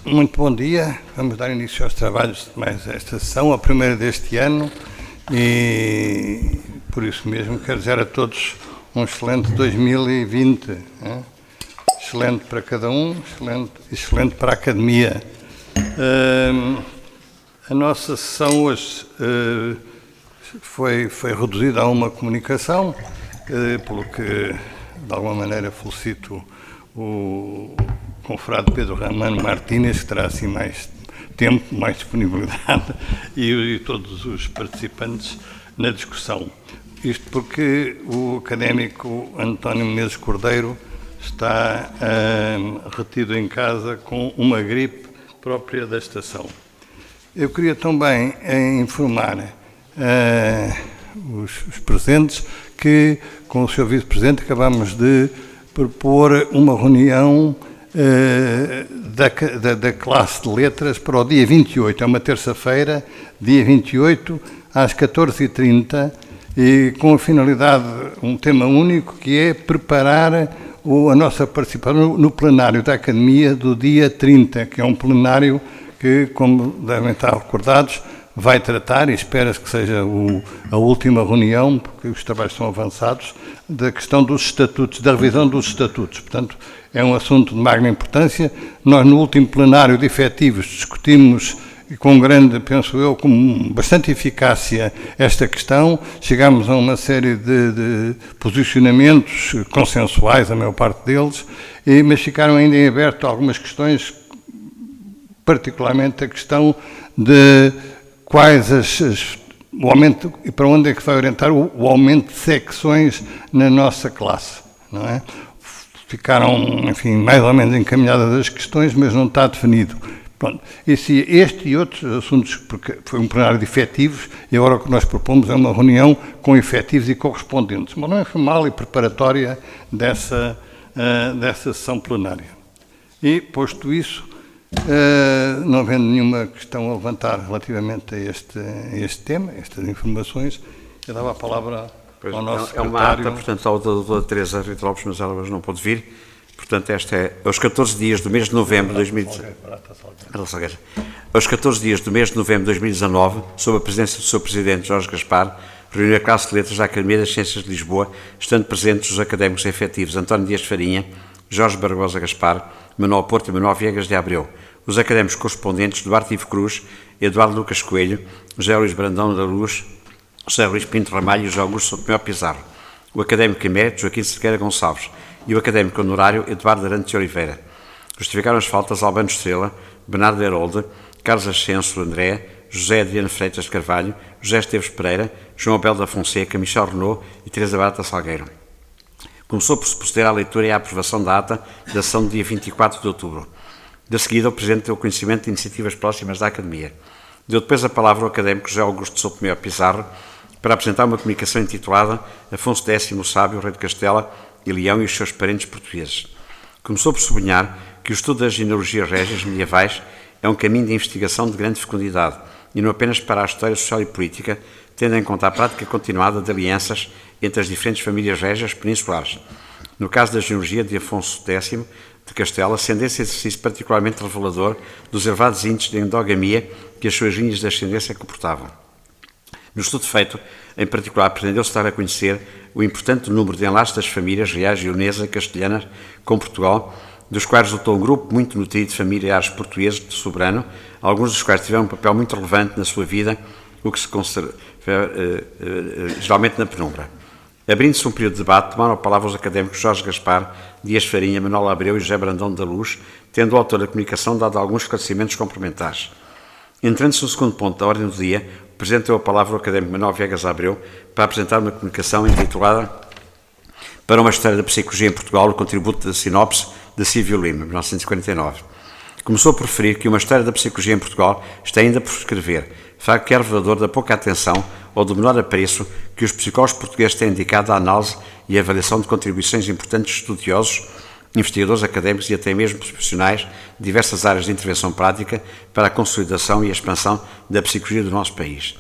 Muito bom dia. Vamos dar início aos trabalhos de mais esta sessão, a primeira deste ano, e por isso mesmo quero desejar a todos um excelente 2020. Excelente para cada um, excelente para a Academia. A nossa sessão hoje foi reduzida a uma comunicação, pelo que, de alguma maneira, felicito o confrade Pedro Ramano Martínez, que terá assim mais tempo, mais disponibilidade, e todos os participantes na discussão. Isto porque o académico António Menezes Cordeiro está retido em casa com uma gripe própria da estação. Eu queria também informar os presentes que, com o Sr. Vice-Presidente, acabamos de propor uma reunião da classe de letras para o dia 28, é uma terça-feira, dia 28, às 14h30, e com a finalidade, um tema único, que é preparar a nossa participação no plenário da Academia do dia 30, que é um plenário que, como devem estar recordados, vai tratar, e espera-se que seja a última reunião, porque os trabalhos são avançados, da questão dos estatutos, da revisão dos estatutos. Portanto, é um assunto de magna importância. Nós, no último plenário de efetivos, discutimos com grande, penso eu, com bastante eficácia esta questão. Chegámos a uma série de posicionamentos consensuais, a maior parte deles, mas ficaram ainda em aberto algumas questões, particularmente a questão de quais o aumento e para onde é que vai orientar o aumento de secções na nossa classe, não é? Ficaram, enfim, mais ou menos encaminhadas as questões, mas não está definido. Pronto. Este e outros assuntos, porque foi um plenário de efetivos, e agora o que nós propomos é uma reunião com efetivos e correspondentes, uma reunião formal e preparatória dessa sessão plenária. E, posto isso, não havendo nenhuma questão a levantar relativamente a este tema, estas informações, eu dava a palavra ao nosso secretário. É uma ata, portanto, ao da doutora Teresa Rita Lopes, mas ela hoje não pôde vir. Portanto, esta é aos 14 dias do mês de novembro de 2019. Aos 14 dias do mês de novembro de 2019, sob a presença do Sr. Presidente Jorge Gaspar, reuniu a classe de letras da Academia das Ciências de Lisboa, estando presentes os académicos efetivos António Dias Farinha, Jorge Barbosa Gaspar, Manuel Porto e Manuel Viegas de Abreu, os académicos correspondentes Duarte Ivo Cruz, Eduardo Lucas Coelho, José Luís Brandão da Luz, José Luís Pinto Ramalho e José Augusto Soutomé Pizarro, o académico emérito Joaquim Cerqueira Gonçalves e o académico honorário Eduardo Arantes de Oliveira. Justificaram as faltas Albano Estrela, Bernardo Herolde, Carlos Ascenso André, José Adriano Freitas de Carvalho, José Esteves Pereira, João Abel da Fonseca, Michel Renaud e Teresa Barata Salgueiro. Começou por se proceder à leitura e à aprovação da ata da sessão do dia 24 de outubro. De seguida, o Presidente deu conhecimento de iniciativas próximas da Academia. Deu depois a palavra ao académico José Augusto Soutomé Pizarro para apresentar uma comunicação intitulada Afonso X, o Sábio, Rei de Castela e Leão e os seus parentes portugueses. Começou por sublinhar que o estudo das genealogias régias medievais é um caminho de investigação de grande fecundidade, e não apenas para a história social e política, tendo em conta a prática continuada de alianças entre as diferentes famílias régias peninsulares. No caso da genealogia de Afonso X de Castela, sendo esse exercício particularmente revelador dos elevados índices de endogamia que as suas linhas de ascendência comportavam. No estudo feito, em particular, pretendeu-se dar a conhecer o importante número de enlaces das famílias reais leonesas e castelhanas com Portugal, dos quais resultou um grupo muito nutrido de familiares portugueses de soberano, alguns dos quais tiveram um papel muito relevante na sua vida, o que se conserva geralmente na penumbra. Abrindo-se um período de debate, tomaram a palavra os académicos Jorge Gaspar, Dias Farinha, Manuel Abreu e José Brandão da Luz, tendo o autor da comunicação dado alguns esclarecimentos complementares. Entrando-se no segundo ponto da ordem do dia, o Presidente deu a palavra ao académico Manuel Viegas Abreu para apresentar uma comunicação intitulada Para uma História da Psicologia em Portugal, o contributo da sinopse de Silvio Lima, 1949. Começou por referir que uma história da psicologia em Portugal está ainda por escrever, facto que é revelador da pouca atenção ou do menor apreço que os psicólogos portugueses têm dedicado à análise e avaliação de contribuições importantes de estudiosos, investigadores académicos e até mesmo profissionais de diversas áreas de intervenção prática para a consolidação e a expansão da psicologia do nosso país.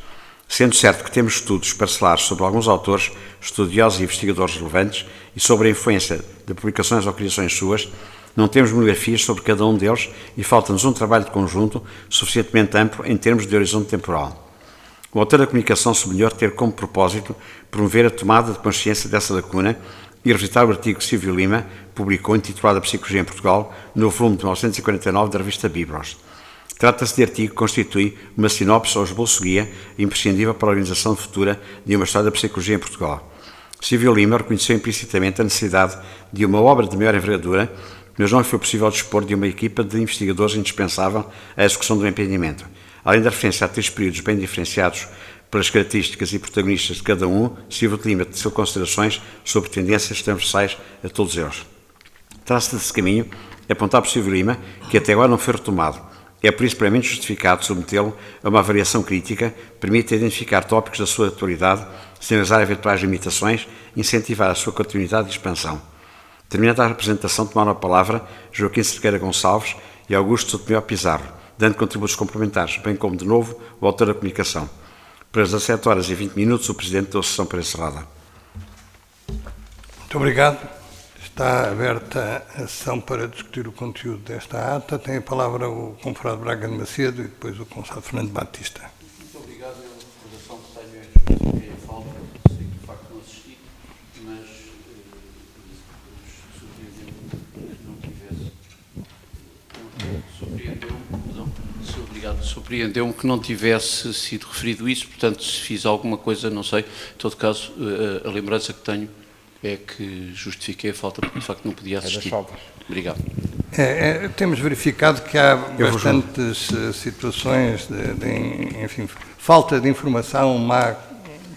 Sendo certo que temos estudos parcelares sobre alguns autores, estudiosos e investigadores relevantes e sobre a influência de publicações ou criações suas, Não temos monografias sobre cada um deles e falta-nos um trabalho de conjunto suficientemente amplo em termos de horizonte temporal. O autor da comunicação sublinhou ter como propósito promover a tomada de consciência dessa lacuna e revisitar o artigo que Silvio Lima publicou intitulado A Psicologia em Portugal, no volume de 1949 da revista Biblos. Trata-se de artigo que constitui uma sinopse ou esboço-guia imprescindível para a organização futura de uma história da psicologia em Portugal. Silvio Lima reconheceu implicitamente a necessidade de uma obra de maior envergadura, mas não lhe foi possível dispor de uma equipa de investigadores indispensável à execução do empreendimento. Além da referência a 3 períodos bem diferenciados pelas características e protagonistas de cada um, Silvio Lima teceu considerações sobre tendências transversais a todos eles. Trata-se desse caminho apontado por Silvio Lima, que até agora não foi retomado. É por isso plenamente justificado submetê-lo a uma avaliação crítica, permite identificar tópicos da sua atualidade, sinalizar eventuais limitações, incentivar a sua continuidade e expansão. Terminada a apresentação, tomaram a palavra Joaquim Cerqueira Gonçalves e Augusto Sotomeu Pizarro, dando contributos complementares, bem como, de novo, o autor da comunicação. Pelas 17h20, o Presidente deu a sessão por encerrada. Muito obrigado. Está aberta a sessão para discutir o conteúdo desta ata. Tem a palavra o Confrade Braga de Macedo e depois o Confrade Fernando Batista. Muito obrigado. Eu, a recordação que tenho é justifiquei a falta, sei que de facto não assisti, mas surpreendeu-me que não tivesse sido referido isso, portanto, se fiz alguma coisa, não sei, em todo caso, a lembrança que tenho é que justifiquei a falta, porque de facto não podia assistir. Obrigado. Temos verificado que há bastantes situações enfim, falta de informação, má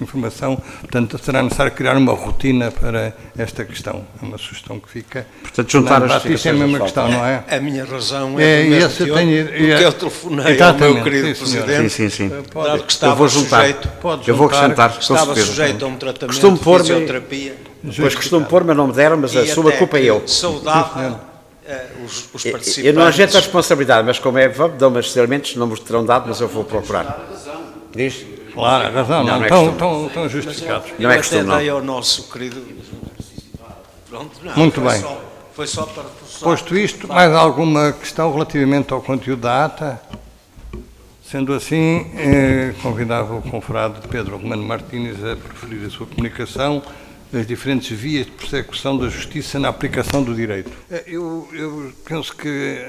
informação, portanto será necessário criar uma rotina para esta questão. É uma sugestão que fica. Portanto, juntar as justificações. Isto é a mesma questão, não é? A minha razão é do mesmo teor, porque eu telefonei ao meu querido Presidente, sim. dado que estava eu vou juntar. sujeito, Eu vou acrescentar. estava sujeito a um tratamento de fisioterapia. Pois costumo pôr, mas não me deram, mas a sua culpa é eu. Saudava os participantes. Eu não ajeito a responsabilidade, mas como é, dão-me estes elementos, não me terão dado, mas eu vou procurar. Diz? Claro, a razão, não estão justificados. Não é questão, não. Dei ao nosso querido... Pronto, não, muito bem. Foi só para reforçar. Posto isto, mais alguma questão relativamente ao conteúdo da ata? Sendo assim, convidava o confrade Pedro Romano Martínez a preferir a sua comunicação as diferentes vias de persecução da justiça na aplicação do direito. Eu penso que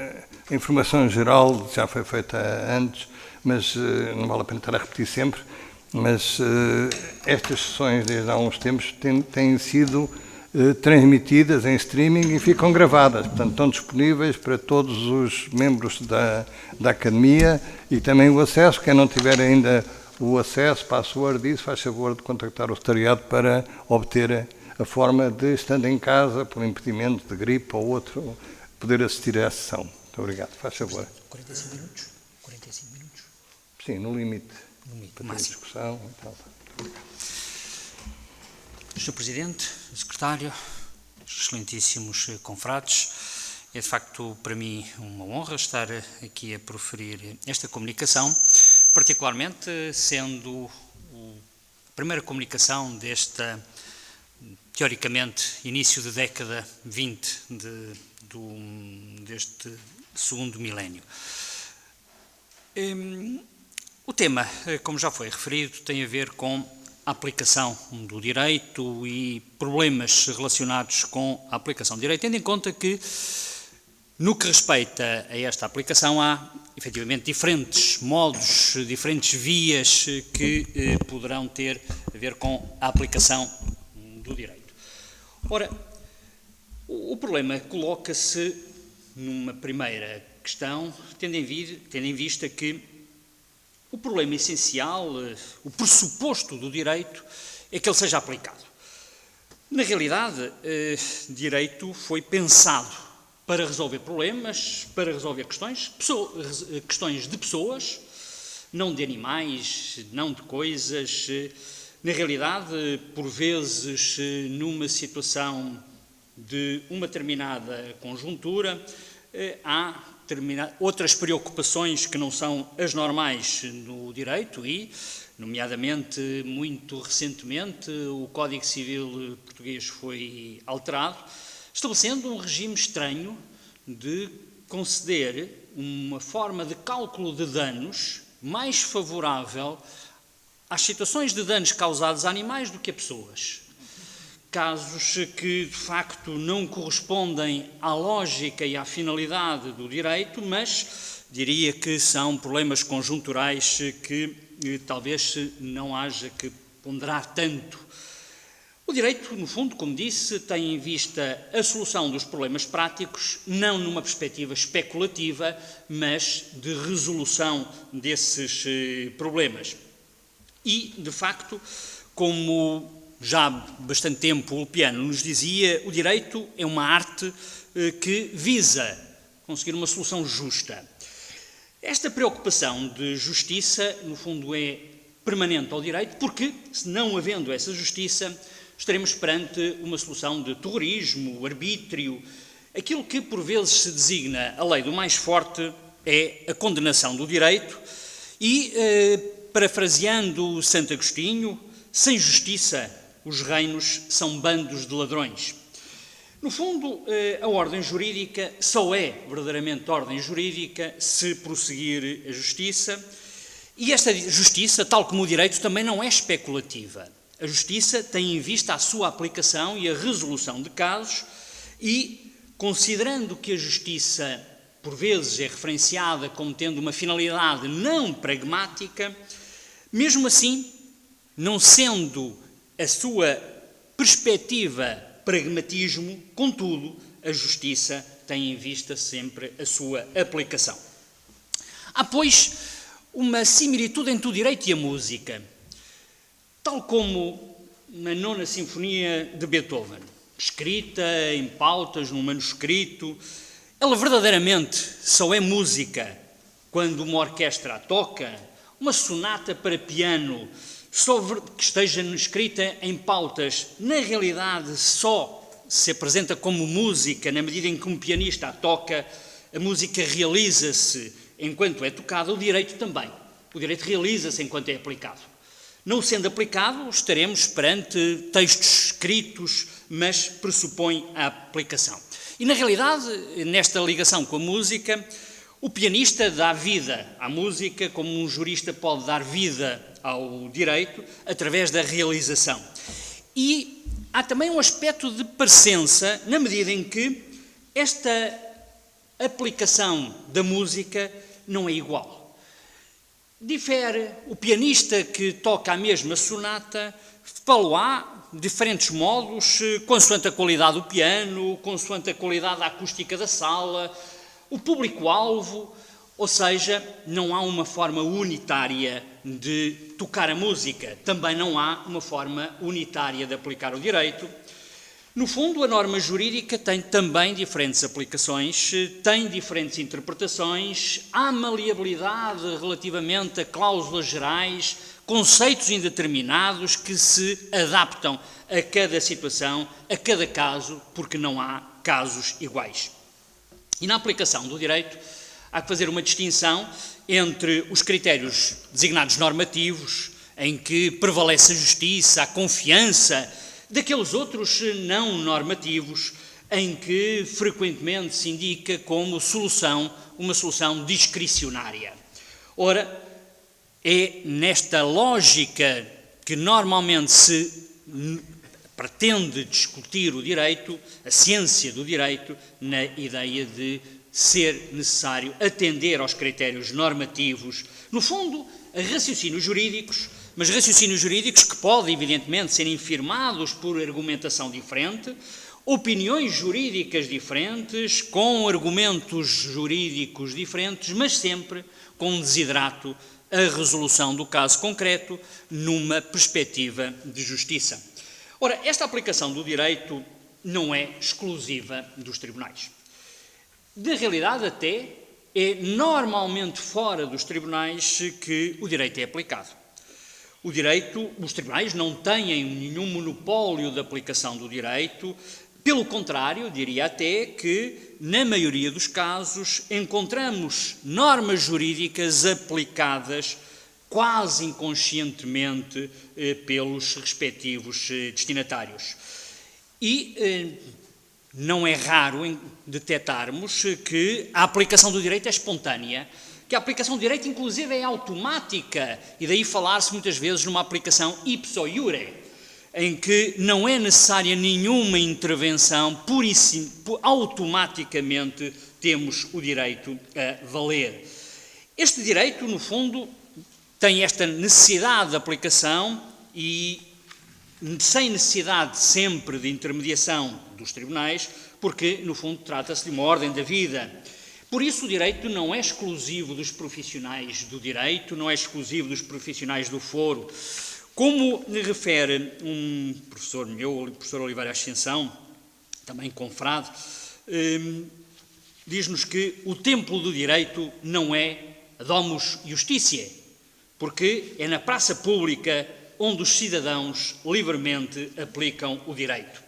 a informação geral já foi feita antes, mas não vale a pena estar a repetir sempre, mas estas sessões desde há uns tempos têm sido transmitidas em streaming e ficam gravadas, portanto estão disponíveis para todos os membros da Academia e também o acesso, quem não tiver ainda o acesso, password disso, faz favor de contactar o secretariado para obter a forma de, estando em casa, por impedimento de gripe ou outro, poder assistir à sessão. Muito obrigado. Faz favor. 45 minutos? 45 minutos? Sim, no limite. No limite, para máximo. Discussão e tal. Sr. Presidente, Secretário, excelentíssimos confrades, é de facto para mim uma honra estar aqui a proferir esta comunicação, particularmente sendo a primeira comunicação desta, teoricamente, início de década 20 deste segundo milénio. O tema, como já foi referido, tem a ver com a aplicação do direito e problemas relacionados com a aplicação do direito, tendo em conta que, no que respeita a esta aplicação, há, efetivamente, diferentes modos, diferentes vias que poderão ter a ver com a aplicação do direito. Ora, o problema coloca-se numa primeira questão, tendo em vista que o problema essencial, o pressuposto do direito, é que ele seja aplicado. Na realidade, direito foi pensado para resolver problemas, para resolver questões de pessoas, não de animais, não de coisas. Na realidade, por vezes, numa situação de uma determinada conjuntura, há outras preocupações que não são as normais no direito e, nomeadamente, muito recentemente, o Código Civil português foi alterado, estabelecendo um regime estranho de conceder uma forma de cálculo de danos mais favorável às situações de danos causados a animais do que a pessoas. Casos que, de facto, não correspondem à lógica e à finalidade do direito, mas diria que são problemas conjunturais que talvez não haja que ponderar tanto. O direito, no fundo, como disse, tem em vista a solução dos problemas práticos, não numa perspectiva especulativa, mas de resolução desses problemas. E, de facto, como já há bastante tempo o Ulpiano nos dizia, o direito é uma arte que visa conseguir uma solução justa. Esta preocupação de justiça, no fundo, é permanente ao direito, porque, se não havendo essa justiça, estaremos perante uma solução de terrorismo, arbítrio. Aquilo que, por vezes, se designa a lei do mais forte é a condenação do direito e, parafraseando Santo Agostinho, sem justiça, os reinos são bandos de ladrões. No fundo, a ordem jurídica só é verdadeiramente ordem jurídica se prosseguir a justiça, e esta justiça, tal como o direito, também não é especulativa. A justiça tem em vista a sua aplicação e a resolução de casos e, considerando que a justiça, por vezes, é referenciada como tendo uma finalidade não pragmática, mesmo assim, não sendo a sua perspectiva pragmatismo, contudo, a justiça tem em vista sempre a sua aplicação. Há, pois, uma similitude entre o direito e a música, tal como na Nona Sinfonia de Beethoven, escrita em pautas num manuscrito. Ela verdadeiramente só é música quando uma orquestra a toca. Uma sonata para piano que esteja escrita em pautas, na realidade só se apresenta como música na medida em que um pianista a toca. A música realiza-se enquanto é tocada, o direito também. O direito realiza-se enquanto é aplicado. Não sendo aplicado, estaremos perante textos escritos, mas pressupõe a aplicação. E, na realidade, nesta ligação com a música, o pianista dá vida à música, como um jurista pode dar vida ao direito, através da realização. E há também um aspecto de parecença, na medida em que esta aplicação da música não é igual. Difere o pianista que toca a mesma sonata, fá-lo-á de diferentes modos, consoante a qualidade do piano, consoante a qualidade acústica da sala, o público-alvo, ou seja, não há uma forma unitária de tocar a música, também não há uma forma unitária de aplicar o direito. No fundo, a norma jurídica tem também diferentes aplicações, tem diferentes interpretações, há maleabilidade relativamente a cláusulas gerais, conceitos indeterminados que se adaptam a cada situação, a cada caso, porque não há casos iguais. E na aplicação do direito há que fazer uma distinção entre os critérios designados normativos, em que prevalece a justiça, a confiança, daqueles outros não normativos, em que frequentemente se indica como solução, uma solução discricionária. Ora, é nesta lógica que normalmente se pretende discutir o direito, a ciência do direito, na ideia de ser necessário atender aos critérios normativos, no fundo, a raciocínios jurídicos, mas raciocínios jurídicos que podem, evidentemente, ser infirmados por argumentação diferente, opiniões jurídicas diferentes, com argumentos jurídicos diferentes, mas sempre com um desidrato a resolução do caso concreto numa perspectiva de justiça. Ora, esta aplicação do direito não é exclusiva dos tribunais. De realidade, até, é normalmente fora dos tribunais que o direito é aplicado. O direito, os tribunais não têm nenhum monopólio da aplicação do direito, pelo contrário, diria até que, na maioria dos casos, encontramos normas jurídicas aplicadas quase inconscientemente pelos respectivos destinatários. E não é raro detectarmos que a aplicação do direito é espontânea, que a aplicação do direito, inclusive, é automática, e daí falar-se muitas vezes numa aplicação ipso iure, em que não é necessária nenhuma intervenção, automaticamente temos o direito a valer. Este direito, no fundo, tem esta necessidade de aplicação e sem necessidade sempre de intermediação dos tribunais, porque, no fundo, trata-se de uma ordem da vida. Por isso, o direito não é exclusivo dos profissionais do direito, não é exclusivo dos profissionais do foro. Como refere um professor meu, o professor Oliveira Ascensão, também confrade, diz-nos que o templo do direito não é a Domus Iustitiae, porque é na praça pública onde os cidadãos livremente aplicam o direito.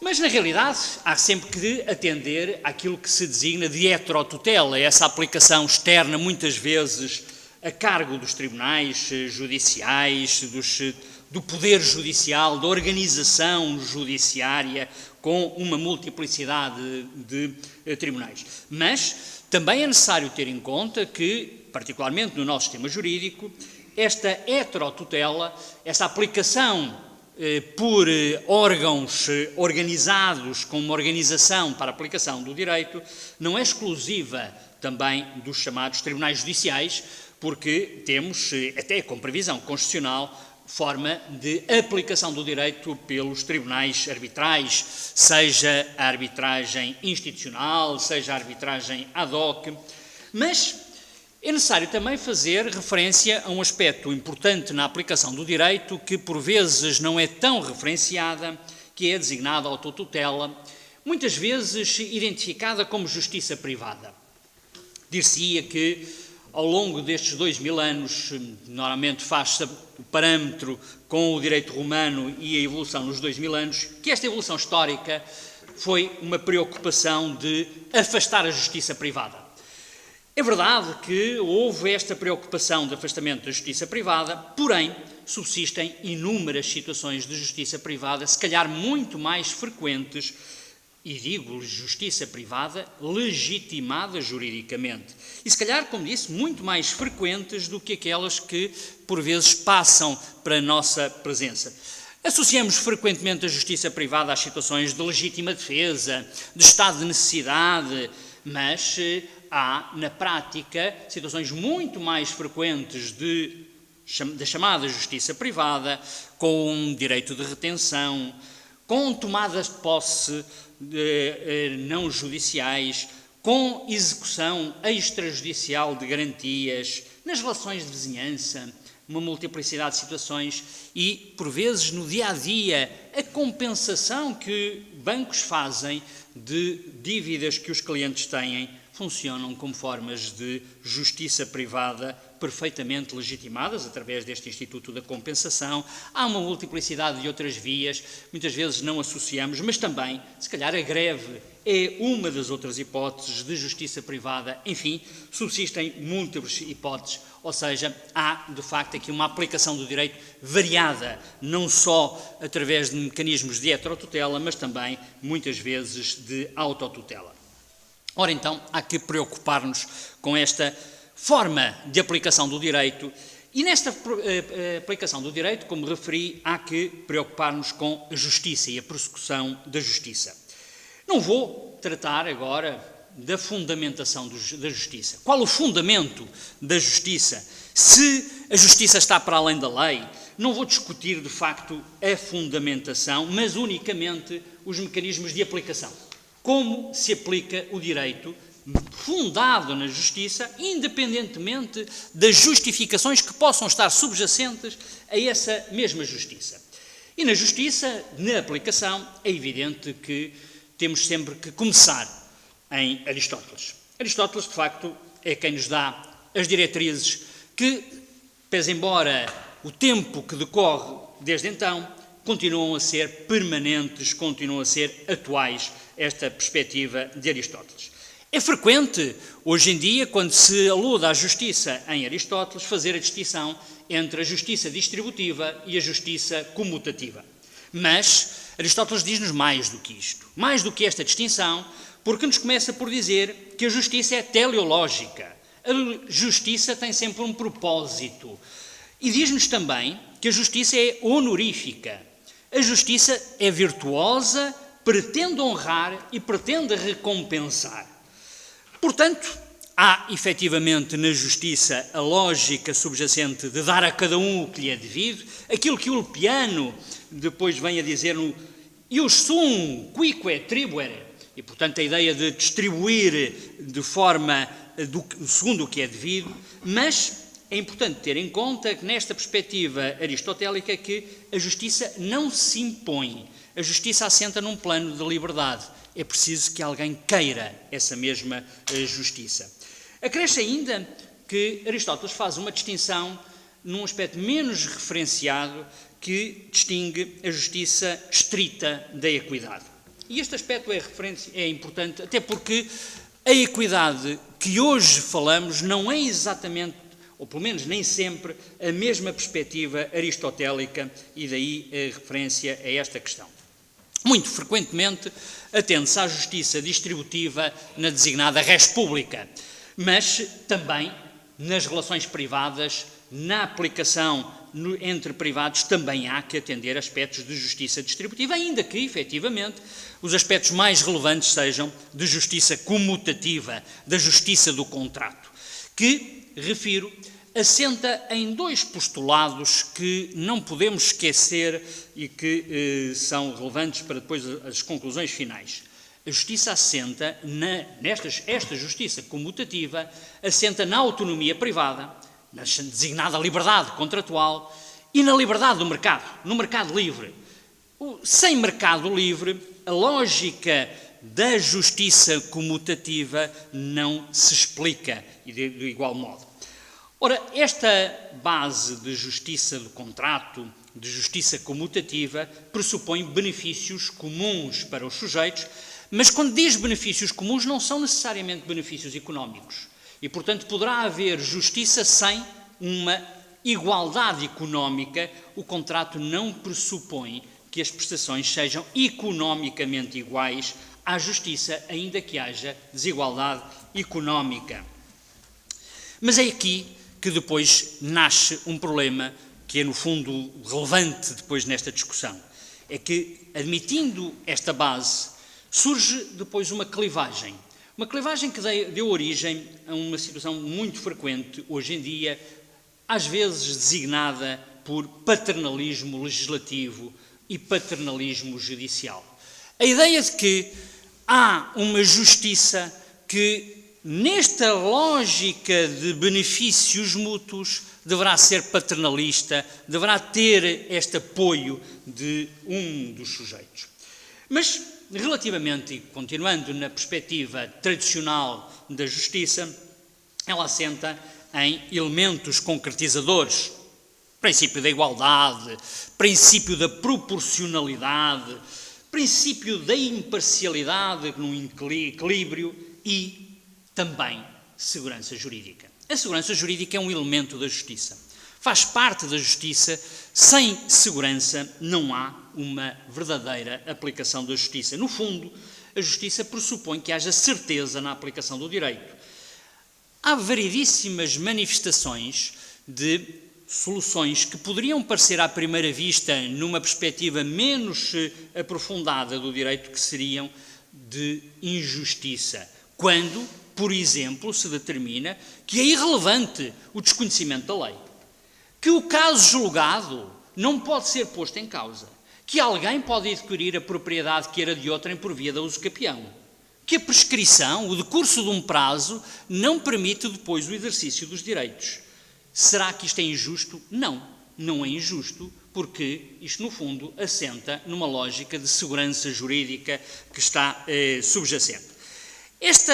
Mas, na realidade, há sempre que atender àquilo que se designa de heterotutela, essa aplicação externa, muitas vezes, a cargo dos tribunais judiciais, do poder judicial, da organização judiciária, com uma multiplicidade de tribunais. Mas também é necessário ter em conta que, particularmente no nosso sistema jurídico, esta heterotutela, esta aplicação por órgãos organizados com uma organização para a aplicação do direito, não é exclusiva também dos chamados tribunais judiciais, porque temos, até com previsão constitucional, forma de aplicação do direito pelos tribunais arbitrais, seja a arbitragem institucional, seja a arbitragem ad hoc, mas é necessário também fazer referência a um aspecto importante na aplicação do direito que por vezes não é tão referenciada, que é a designada autotutela, muitas vezes identificada como justiça privada. Dir-se-ia que ao longo destes 2000 anos, normalmente faz-se o parâmetro com o direito romano e a evolução nos 2000 anos, que esta evolução histórica foi uma preocupação de afastar a justiça privada. É verdade que houve esta preocupação de afastamento da justiça privada, porém, subsistem inúmeras situações de justiça privada, se calhar muito mais frequentes, e digo justiça privada legitimada juridicamente. E se calhar, como disse, muito mais frequentes do que aquelas que, por vezes, passam para a nossa presença. Associamos frequentemente a justiça privada às situações de legítima defesa, de estado de necessidade, mas há, na prática, situações muito mais frequentes da chamada justiça privada, com direito de retenção, com tomadas de posse não judiciais, com execução extrajudicial de garantias, nas relações de vizinhança, uma multiplicidade de situações e, por vezes, no dia-a-dia, a compensação que bancos fazem de dívidas que os clientes têm funcionam como formas de justiça privada perfeitamente legitimadas através deste Instituto da Compensação. Há uma multiplicidade de outras vias, muitas vezes não associamos, mas também, se calhar, a greve é uma das outras hipóteses de justiça privada. Enfim, subsistem múltiplas hipóteses, ou seja, há, de facto, aqui uma aplicação do direito variada, não só através de mecanismos de heterotutela, mas também, muitas vezes, de autotutela. Ora, então, há que preocupar-nos com esta forma de aplicação do direito e nesta aplicação do direito, como referi, há que preocupar-nos com a justiça e a persecução da justiça. Não vou tratar agora da fundamentação da justiça. Qual o fundamento da justiça? Se a justiça está para além da lei, não vou discutir, de facto, a fundamentação, mas unicamente os mecanismos de aplicação. Como se aplica o direito fundado na justiça, independentemente das justificações que possam estar subjacentes a essa mesma justiça. E na justiça, na aplicação, é evidente que temos sempre que começar em Aristóteles. Aristóteles, de facto, é quem nos dá as diretrizes que, pese embora o tempo que decorre desde então, continuam a ser permanentes, continuam a ser atuais, esta perspectiva de Aristóteles. É frequente, hoje em dia, quando se alude à justiça em Aristóteles, fazer a distinção entre a justiça distributiva e a justiça comutativa. Mas Aristóteles diz-nos mais do que isto, mais do que esta distinção, porque nos começa por dizer que a justiça é teleológica. A justiça tem sempre um propósito. E diz-nos também que a justiça é honorífica. A justiça é virtuosa, pretende honrar e pretende recompensar. Portanto, há efetivamente na justiça a lógica subjacente de dar a cada um o que lhe é devido, aquilo que o Ulpiano depois vem a dizer no ius sum quique tribuere, e portanto a ideia de distribuir de forma segundo o que é devido, mas é importante ter em conta que nesta perspectiva aristotélica que a justiça não se impõe, a justiça assenta num plano de liberdade, é preciso que alguém queira essa mesma justiça. Acresce ainda que Aristóteles faz uma distinção num aspecto menos referenciado que distingue a justiça estrita da equidade. E este aspecto é importante até porque a equidade que hoje falamos não é exatamente, ou pelo menos nem sempre, a mesma perspectiva aristotélica e daí a referência a esta questão. Muito frequentemente atende-se à justiça distributiva na designada res publica, mas também nas relações privadas, na aplicação entre privados, também há que atender aspectos de justiça distributiva, ainda que, efetivamente, os aspectos mais relevantes sejam de justiça comutativa, da justiça do contrato, que, refiro, assenta em dois postulados que não podemos esquecer e que são relevantes para depois as conclusões finais. A justiça assenta, esta justiça comutativa, assenta na autonomia privada, na designada liberdade contratual e na liberdade do mercado, no mercado livre. Sem mercado livre, a lógica da justiça comutativa não se explica de igual modo. Ora, esta base de justiça do contrato, de justiça comutativa, pressupõe benefícios comuns para os sujeitos, mas quando diz benefícios comuns não são necessariamente benefícios económicos. E, portanto, poderá haver justiça sem uma igualdade económica. O contrato não pressupõe que as prestações sejam economicamente iguais à justiça, ainda que haja desigualdade económica. Mas é aqui que depois nasce um problema que é, no fundo, relevante depois nesta discussão. É que, admitindo esta base, surge depois uma clivagem que deu origem a uma situação muito frequente hoje em dia, às vezes designada por paternalismo legislativo e paternalismo judicial. A ideia de que há uma justiça que, nesta lógica de benefícios mútuos, deverá ser paternalista, deverá ter este apoio de um dos sujeitos. Mas, relativamente, e continuando na perspectiva tradicional da justiça, ela assenta em elementos concretizadores, princípio da igualdade, princípio da proporcionalidade, princípio da imparcialidade no equilíbrio e também segurança jurídica. A segurança jurídica é um elemento da justiça. Faz parte da justiça. Sem segurança não há uma verdadeira aplicação da justiça. No fundo, a justiça pressupõe que haja certeza na aplicação do direito. Há variedíssimas manifestações de soluções que poderiam parecer à primeira vista, numa perspectiva menos aprofundada do direito, que seriam de injustiça. Quando, por exemplo, se determina que é irrelevante o desconhecimento da lei, que o caso julgado não pode ser posto em causa, que alguém pode adquirir a propriedade que era de outrem por via da usucapião, que a prescrição, o decurso de um prazo, não permite depois o exercício dos direitos. Será que isto é injusto? Não, não é injusto, porque isto, no fundo, assenta numa lógica de segurança jurídica que está subjacente. Esta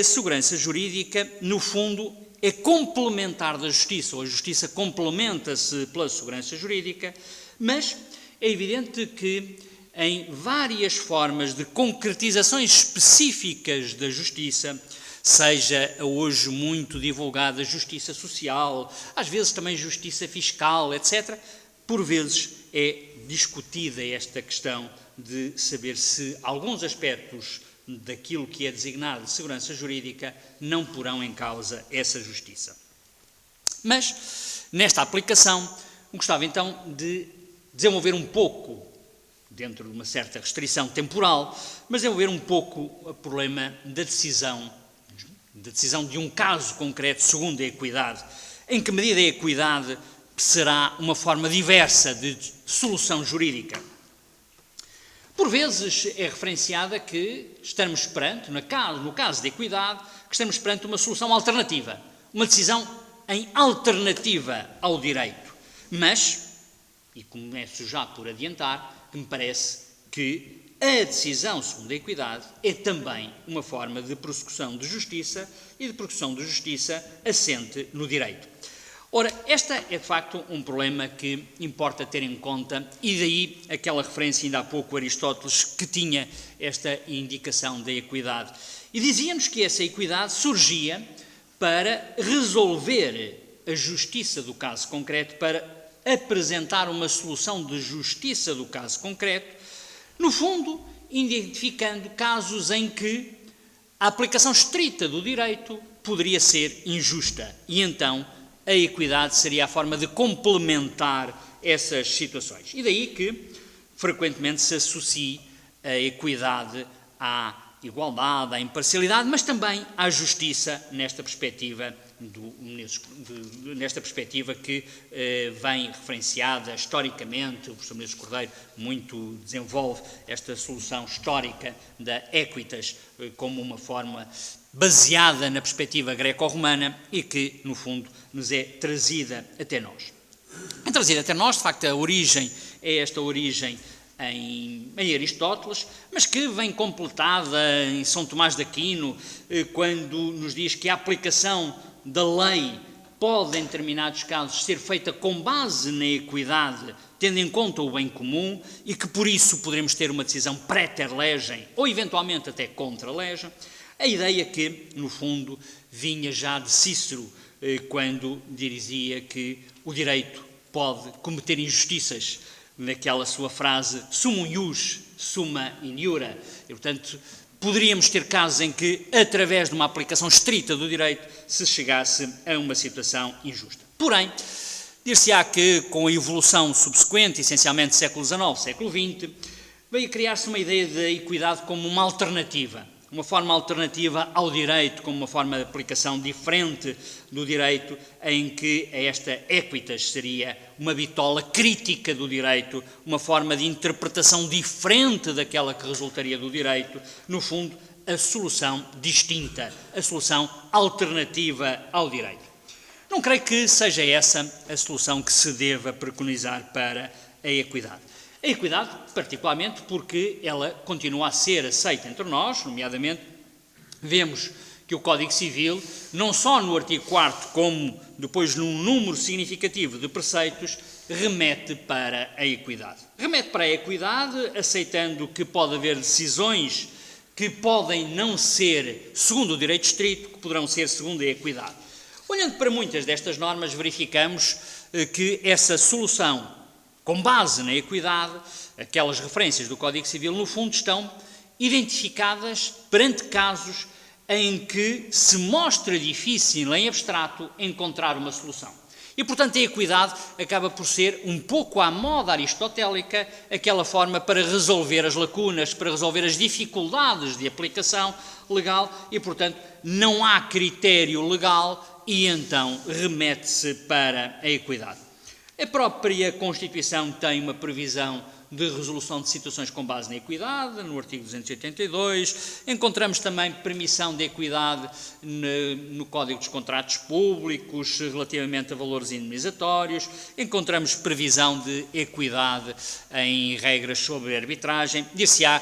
segurança jurídica, no fundo, é complementar da justiça, ou a justiça complementa-se pela segurança jurídica, mas é evidente que em várias formas de concretizações específicas da justiça, seja a hoje muito divulgada justiça social, às vezes também justiça fiscal, etc., por vezes é discutida esta questão de saber se alguns aspectos daquilo que é designado de segurança jurídica não porão em causa essa justiça. Mas, nesta aplicação, gostava então de desenvolver um pouco, dentro de uma certa restrição temporal, mas desenvolver um pouco o problema da decisão de um caso concreto segundo a equidade. Em que medida a equidade será uma forma diversa de solução jurídica? Por vezes é referenciada que estamos perante, no caso de equidade, que estamos perante uma solução alternativa, uma decisão em alternativa ao direito. Mas, e começo já por adiantar, que me parece que a decisão segundo a equidade é também uma forma de prossecução de justiça e de prossecução de justiça assente no direito. Ora, esta é de facto um problema que importa ter em conta, e daí aquela referência ainda há pouco a Aristóteles que tinha esta indicação da equidade. E dizia-nos que essa equidade surgia para resolver a justiça do caso concreto, para apresentar uma solução de justiça do caso concreto, no fundo, identificando casos em que a aplicação estrita do direito poderia ser injusta, e então a equidade seria a forma de complementar essas situações. E daí que frequentemente se associa a equidade à igualdade, à imparcialidade, mas também à justiça nesta perspectiva que vem referenciada historicamente. O professor Menezes Cordeiro muito desenvolve esta solução histórica da equitas como uma forma baseada na perspectiva greco-romana e que, no fundo, nos é trazida até nós. É trazida até nós, de facto, a origem é esta origem em Aristóteles, mas que vem completada em São Tomás de Aquino, quando nos diz que a aplicação da lei pode, em determinados casos, ser feita com base na equidade, tendo em conta o bem comum, e que por isso poderemos ter uma decisão praeter legem, ou eventualmente até contra legem. A ideia que, no fundo, vinha já de Cícero, quando dizia que o direito pode cometer injustiças, naquela sua frase sumum ius, summa iniura. E, portanto, poderíamos ter casos em que, através de uma aplicação estrita do direito, se chegasse a uma situação injusta. Porém, dir-se-á que, com a evolução subsequente, essencialmente século XIX, século XX, veio a criar-se uma ideia da equidade como uma alternativa, uma forma alternativa ao direito, como uma forma de aplicação diferente do direito, em que esta equitas seria uma bitola crítica do direito, uma forma de interpretação diferente daquela que resultaria do direito, no fundo, a solução distinta, a solução alternativa ao direito. Não creio que seja essa a solução que se deva preconizar para a equidade. A equidade, particularmente, porque ela continua a ser aceita entre nós, nomeadamente, vemos que o Código Civil, não só no artigo 4º, como depois num número significativo de preceitos, remete para a equidade. Remete para a equidade, aceitando que pode haver decisões que podem não ser segundo o direito estrito, que poderão ser segundo a equidade. Olhando para muitas destas normas, verificamos que essa solução, com base na equidade, aquelas referências do Código Civil, no fundo, estão identificadas perante casos em que se mostra difícil, em abstrato, encontrar uma solução. E, portanto, a equidade acaba por ser, um pouco à moda aristotélica, aquela forma para resolver as lacunas, para resolver as dificuldades de aplicação legal e, portanto, não há critério legal e, então, remete-se para a equidade. A própria Constituição tem uma previsão de resolução de situações com base na equidade, no artigo 282. Encontramos também permissão de equidade no Código dos Contratos Públicos, relativamente a valores indemnizatórios. Encontramos previsão de equidade em regras sobre arbitragem. Dir-se-á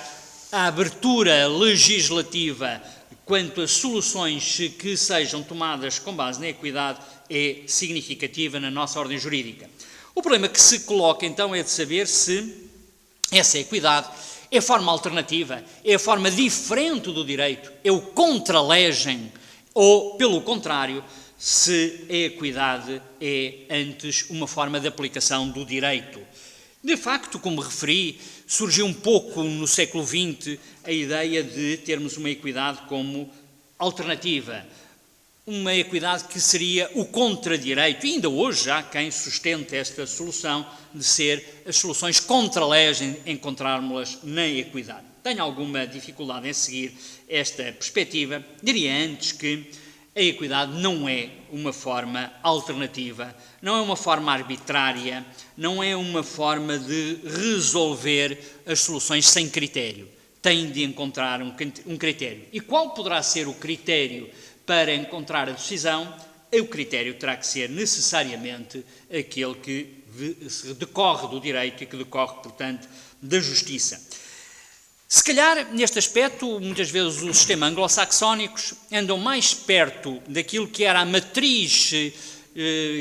a abertura legislativa quanto a soluções que sejam tomadas com base na equidade é significativa na nossa ordem jurídica. O problema que se coloca, então, é de saber se essa equidade é a forma alternativa, é a forma diferente do direito, é o contra-legem, ou, pelo contrário, se a equidade é antes uma forma de aplicação do direito. De facto, como referi, surgiu um pouco no século XX a ideia de termos uma equidade como alternativa, uma equidade que seria o contradireito, e ainda hoje há quem sustente esta solução de ser as soluções contra-leis, encontrarmos-las na equidade. Tenho alguma dificuldade em seguir esta perspectiva. Diria antes que a equidade não é uma forma alternativa, não é uma forma arbitrária, não é uma forma de resolver as soluções sem critério. Tem de encontrar um critério. E qual poderá ser o critério para encontrar a decisão? O critério terá que ser necessariamente aquele que decorre do direito e que decorre, portanto, da justiça. Se calhar, neste aspecto, muitas vezes os sistemas anglo-saxónicos andam mais perto daquilo que era a matriz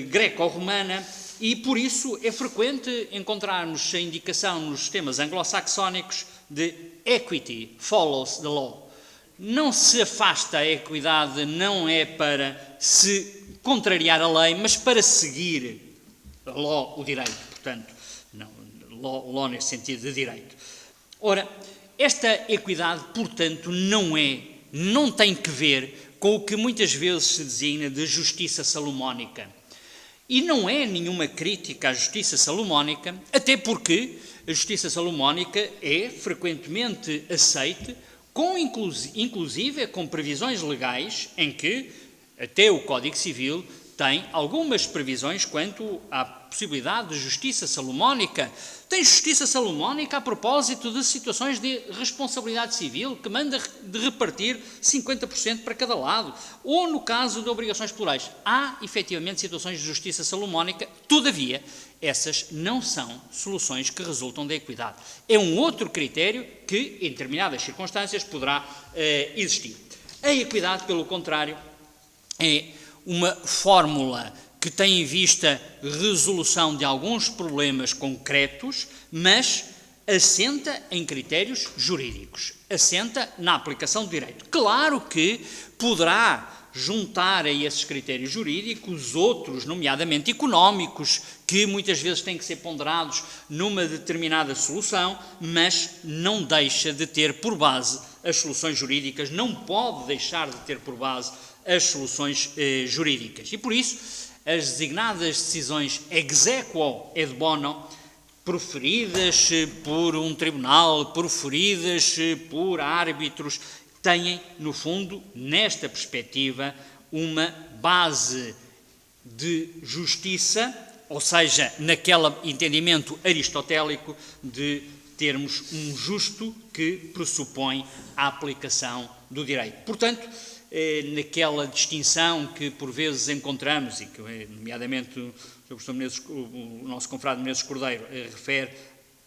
greco-romana e, por isso, é frequente encontrarmos a indicação nos sistemas anglo-saxónicos de equity follows the law. Não se afasta a equidade, não é para se contrariar a lei, mas para seguir o direito, portanto, não, law nesse sentido de direito. Ora, esta equidade, portanto, não tem que ver com o que muitas vezes se designa de justiça salomónica. E não é nenhuma crítica à justiça salomónica, até porque a justiça salomónica é frequentemente aceite, inclusive com previsões legais em que até o Código Civil tem algumas previsões quanto à possibilidade de justiça salomónica. Tem justiça salomónica a propósito de situações de responsabilidade civil que manda de repartir 50% para cada lado, ou no caso de obrigações plurais. Há, efetivamente, situações de justiça salomónica, todavia, essas não são soluções que resultam da equidade. É um outro critério que, em determinadas circunstâncias, poderá existir. A equidade, pelo contrário, é uma fórmula que tem em vista resolução de alguns problemas concretos, mas assenta em critérios jurídicos, assenta na aplicação do direito. Claro que poderá juntar a esses critérios jurídicos outros, nomeadamente económicos, que muitas vezes têm que ser ponderados numa determinada solução, mas não deixa de ter por base as soluções jurídicas, não pode deixar de ter por base as soluções jurídicas. E por isso, as designadas decisões ex aequo et bono, proferidas por um tribunal, proferidas por árbitros, têm, no fundo, nesta perspectiva, uma base de justiça, ou seja, naquele entendimento aristotélico de termos um justo que pressupõe a aplicação do direito. Portanto, naquela distinção que por vezes encontramos e que, nomeadamente, o nosso confrade Menezes Cordeiro refere,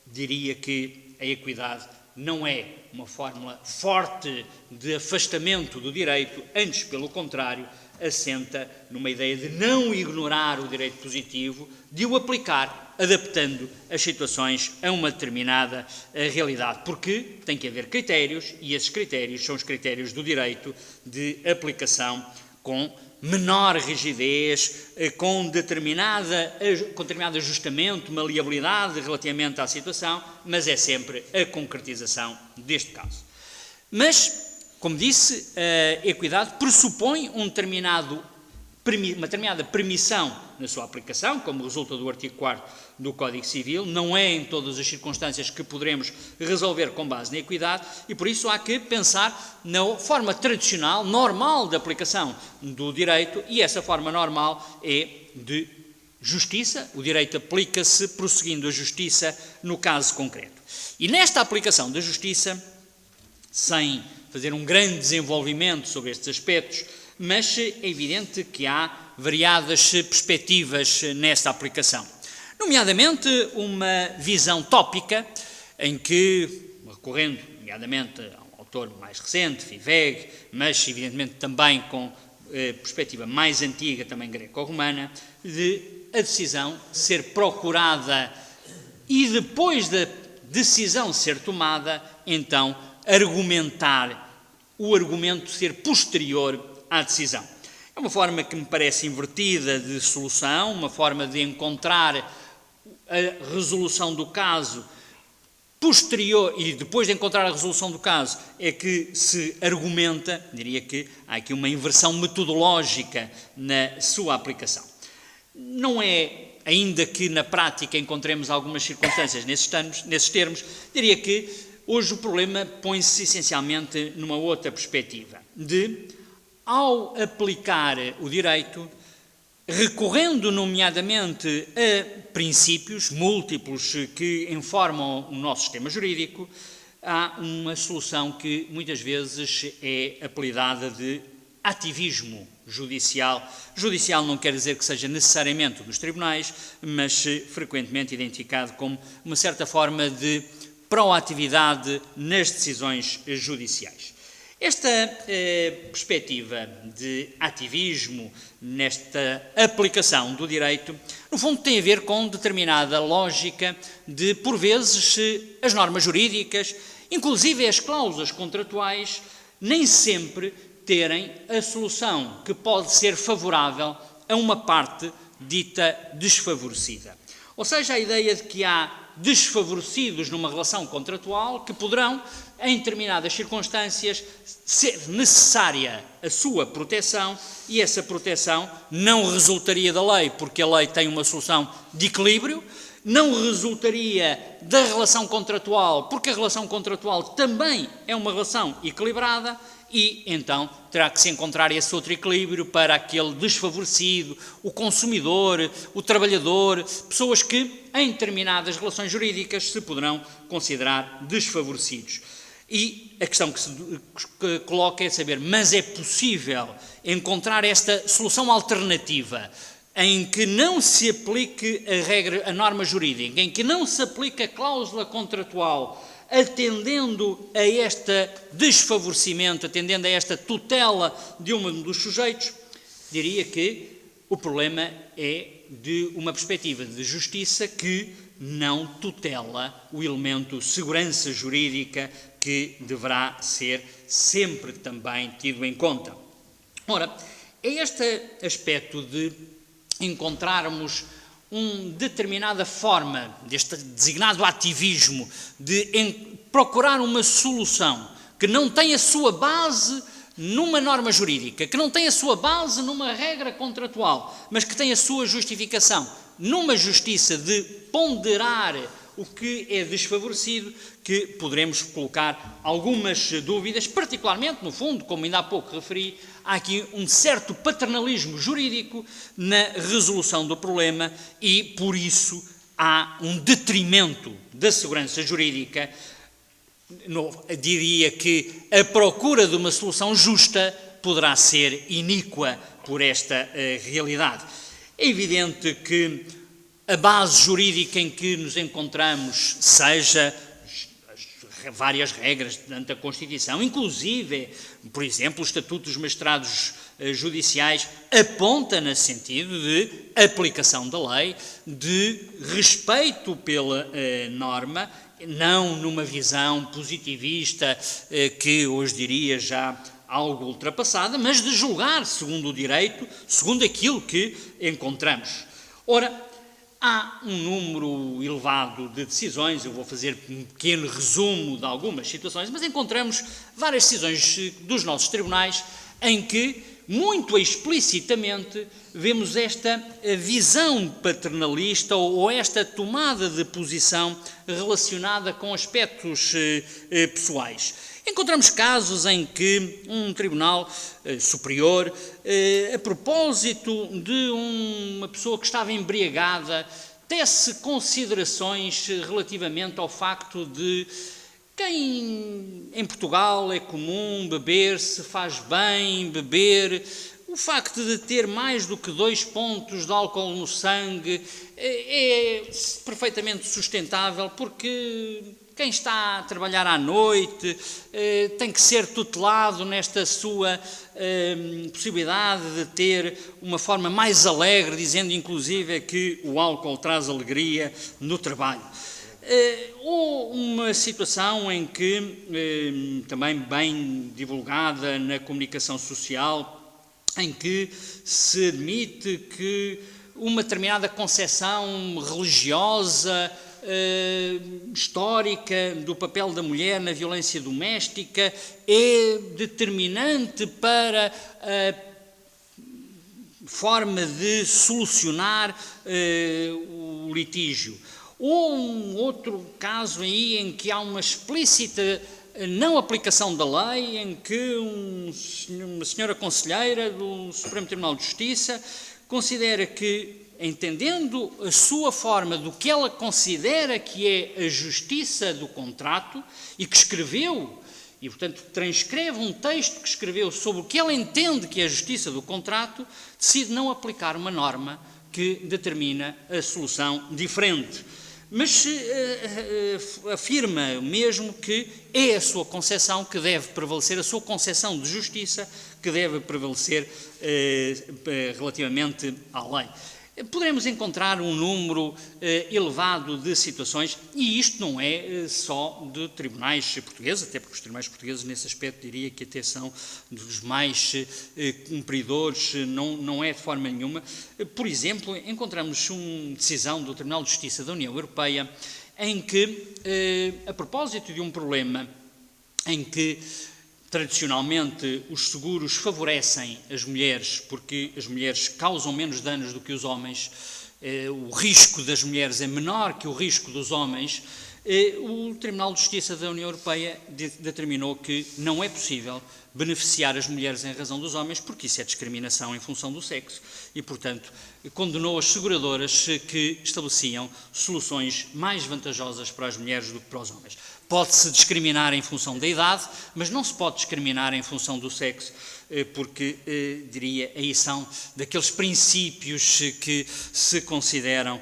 diria que a equidade não é uma fórmula forte de afastamento do direito, antes, pelo contrário, assenta numa ideia de não ignorar o direito positivo, de o aplicar, adaptando as situações a uma determinada realidade, porque tem que haver critérios, e esses critérios são os critérios do direito de aplicação com menor rigidez, com determinado ajustamento, maleabilidade relativamente à situação, mas é sempre a concretização deste caso. Mas, como disse, a equidade pressupõe uma determinada permissão na sua aplicação, como resulta do artigo 4º do Código Civil, não é em todas as circunstâncias que poderemos resolver com base na equidade, e por isso há que pensar na forma tradicional, normal de aplicação do direito, e essa forma normal é de justiça. O direito aplica-se prosseguindo a justiça no caso concreto. E nesta aplicação da justiça, sem fazer um grande desenvolvimento sobre estes aspectos, mas é evidente que há variadas perspectivas nesta aplicação. Nomeadamente, uma visão tópica, em que, recorrendo, nomeadamente, a um autor mais recente, Fiveg, mas evidentemente também com perspectiva mais antiga, também greco-romana, de a decisão ser procurada e depois da decisão ser tomada, então, argumentar, o argumento ser posterior à decisão. É uma forma que me parece invertida de solução, uma forma de encontrar a resolução do caso posterior, e depois de encontrar a resolução do caso, é que se argumenta, diria que há aqui uma inversão metodológica na sua aplicação. Não é, ainda que na prática encontremos algumas circunstâncias nesses termos, diria que hoje o problema põe-se essencialmente numa outra perspectiva, de, ao aplicar o direito, recorrendo nomeadamente a princípios múltiplos que informam o nosso sistema jurídico, há uma solução que muitas vezes é apelidada de ativismo judicial. Judicial não quer dizer que seja necessariamente dos tribunais, mas frequentemente identificado como uma certa forma de proatividade nas decisões judiciais. Esta perspectiva de ativismo nesta aplicação do direito, no fundo tem a ver com determinada lógica de, por vezes, as normas jurídicas, inclusive as cláusulas contratuais, nem sempre terem a solução que pode ser favorável a uma parte dita desfavorecida. Ou seja, a ideia de que há desfavorecidos numa relação contratual que poderão, em determinadas circunstâncias, ser necessária a sua proteção, e essa proteção não resultaria da lei, porque a lei tem uma solução de equilíbrio, não resultaria da relação contratual, porque a relação contratual também é uma relação equilibrada, e então terá que se encontrar esse outro equilíbrio para aquele desfavorecido, o consumidor, o trabalhador, pessoas que em determinadas relações jurídicas se poderão considerar desfavorecidos. E a questão que se coloca é saber, mas é possível encontrar esta solução alternativa em que não se aplique a norma jurídica, em que não se aplique a cláusula contratual, atendendo a este desfavorecimento, atendendo a esta tutela de um dos sujeitos? Diria que o problema é de uma perspectiva de justiça que não tutela o elemento segurança jurídica que deverá ser sempre também tido em conta. Ora, é este aspecto de encontrarmos uma determinada forma deste designado ativismo de procurar uma solução que não tem a sua base numa norma jurídica, que não tem a sua base numa regra contratual, mas que tem a sua justificação numa justiça de ponderar o que é desfavorecido, que poderemos colocar algumas dúvidas, particularmente, no fundo, como ainda há pouco referi, há aqui um certo paternalismo jurídico na resolução do problema e, por isso, há um detrimento da segurança jurídica. Diria que a procura de uma solução justa poderá ser iníqua por esta realidade. É evidente que a base jurídica em que nos encontramos, seja as várias regras perante a Constituição, inclusive, por exemplo, o Estatuto dos Magistrados Judiciais, aponta no sentido de aplicação da lei, de respeito pela norma, não numa visão positivista que hoje diria já algo ultrapassada, mas de julgar segundo o direito, segundo aquilo que encontramos. Ora, há um número elevado de decisões, eu vou fazer um pequeno resumo de algumas situações, mas encontramos várias decisões dos nossos tribunais em que, muito explicitamente, vemos esta visão paternalista ou esta tomada de posição relacionada com aspectos pessoais. Encontramos casos em que um tribunal superior, a propósito de uma pessoa que estava embriagada, tece considerações relativamente ao facto de quem em Portugal é comum beber, se faz bem beber, o facto de ter mais do que 2 pontos de álcool no sangue é perfeitamente sustentável, porque quem está a trabalhar à noite tem que ser tutelado nesta sua possibilidade de ter uma forma mais alegre, dizendo inclusive que o álcool traz alegria no trabalho. Ou uma situação em que, também bem divulgada na comunicação social, em que se admite que uma determinada concepção religiosa, histórica do papel da mulher na violência doméstica é determinante para a forma de solucionar o litígio. Ou um outro caso aí em que há uma explícita não aplicação da lei, em que uma senhora conselheira do Supremo Tribunal de Justiça considera que, entendendo a sua forma do que ela considera que é a justiça do contrato, e que escreveu, e portanto transcreve um texto que escreveu sobre o que ela entende que é a justiça do contrato, decide não aplicar uma norma que determina a solução diferente. Mas afirma mesmo que é a sua concepção que deve prevalecer, a sua concepção de justiça que deve prevalecer relativamente à lei. Poderemos encontrar um número elevado de situações, e isto não é só de tribunais portugueses, até porque os tribunais portugueses, nesse aspecto, diria que até são dos mais cumpridores, não é de forma nenhuma. Por exemplo, encontramos uma decisão do Tribunal de Justiça da União Europeia em que, a propósito de um problema em que tradicionalmente os seguros favorecem as mulheres porque as mulheres causam menos danos do que os homens, o risco das mulheres é menor que o risco dos homens, o Tribunal de Justiça da União Europeia determinou que não é possível beneficiar as mulheres em razão dos homens, porque isso é discriminação em função do sexo e, portanto, condenou as seguradoras que estabeleciam soluções mais vantajosas para as mulheres do que para os homens. Pode-se discriminar em função da idade, mas não se pode discriminar em função do sexo, porque, diria, aí são daqueles princípios que se consideram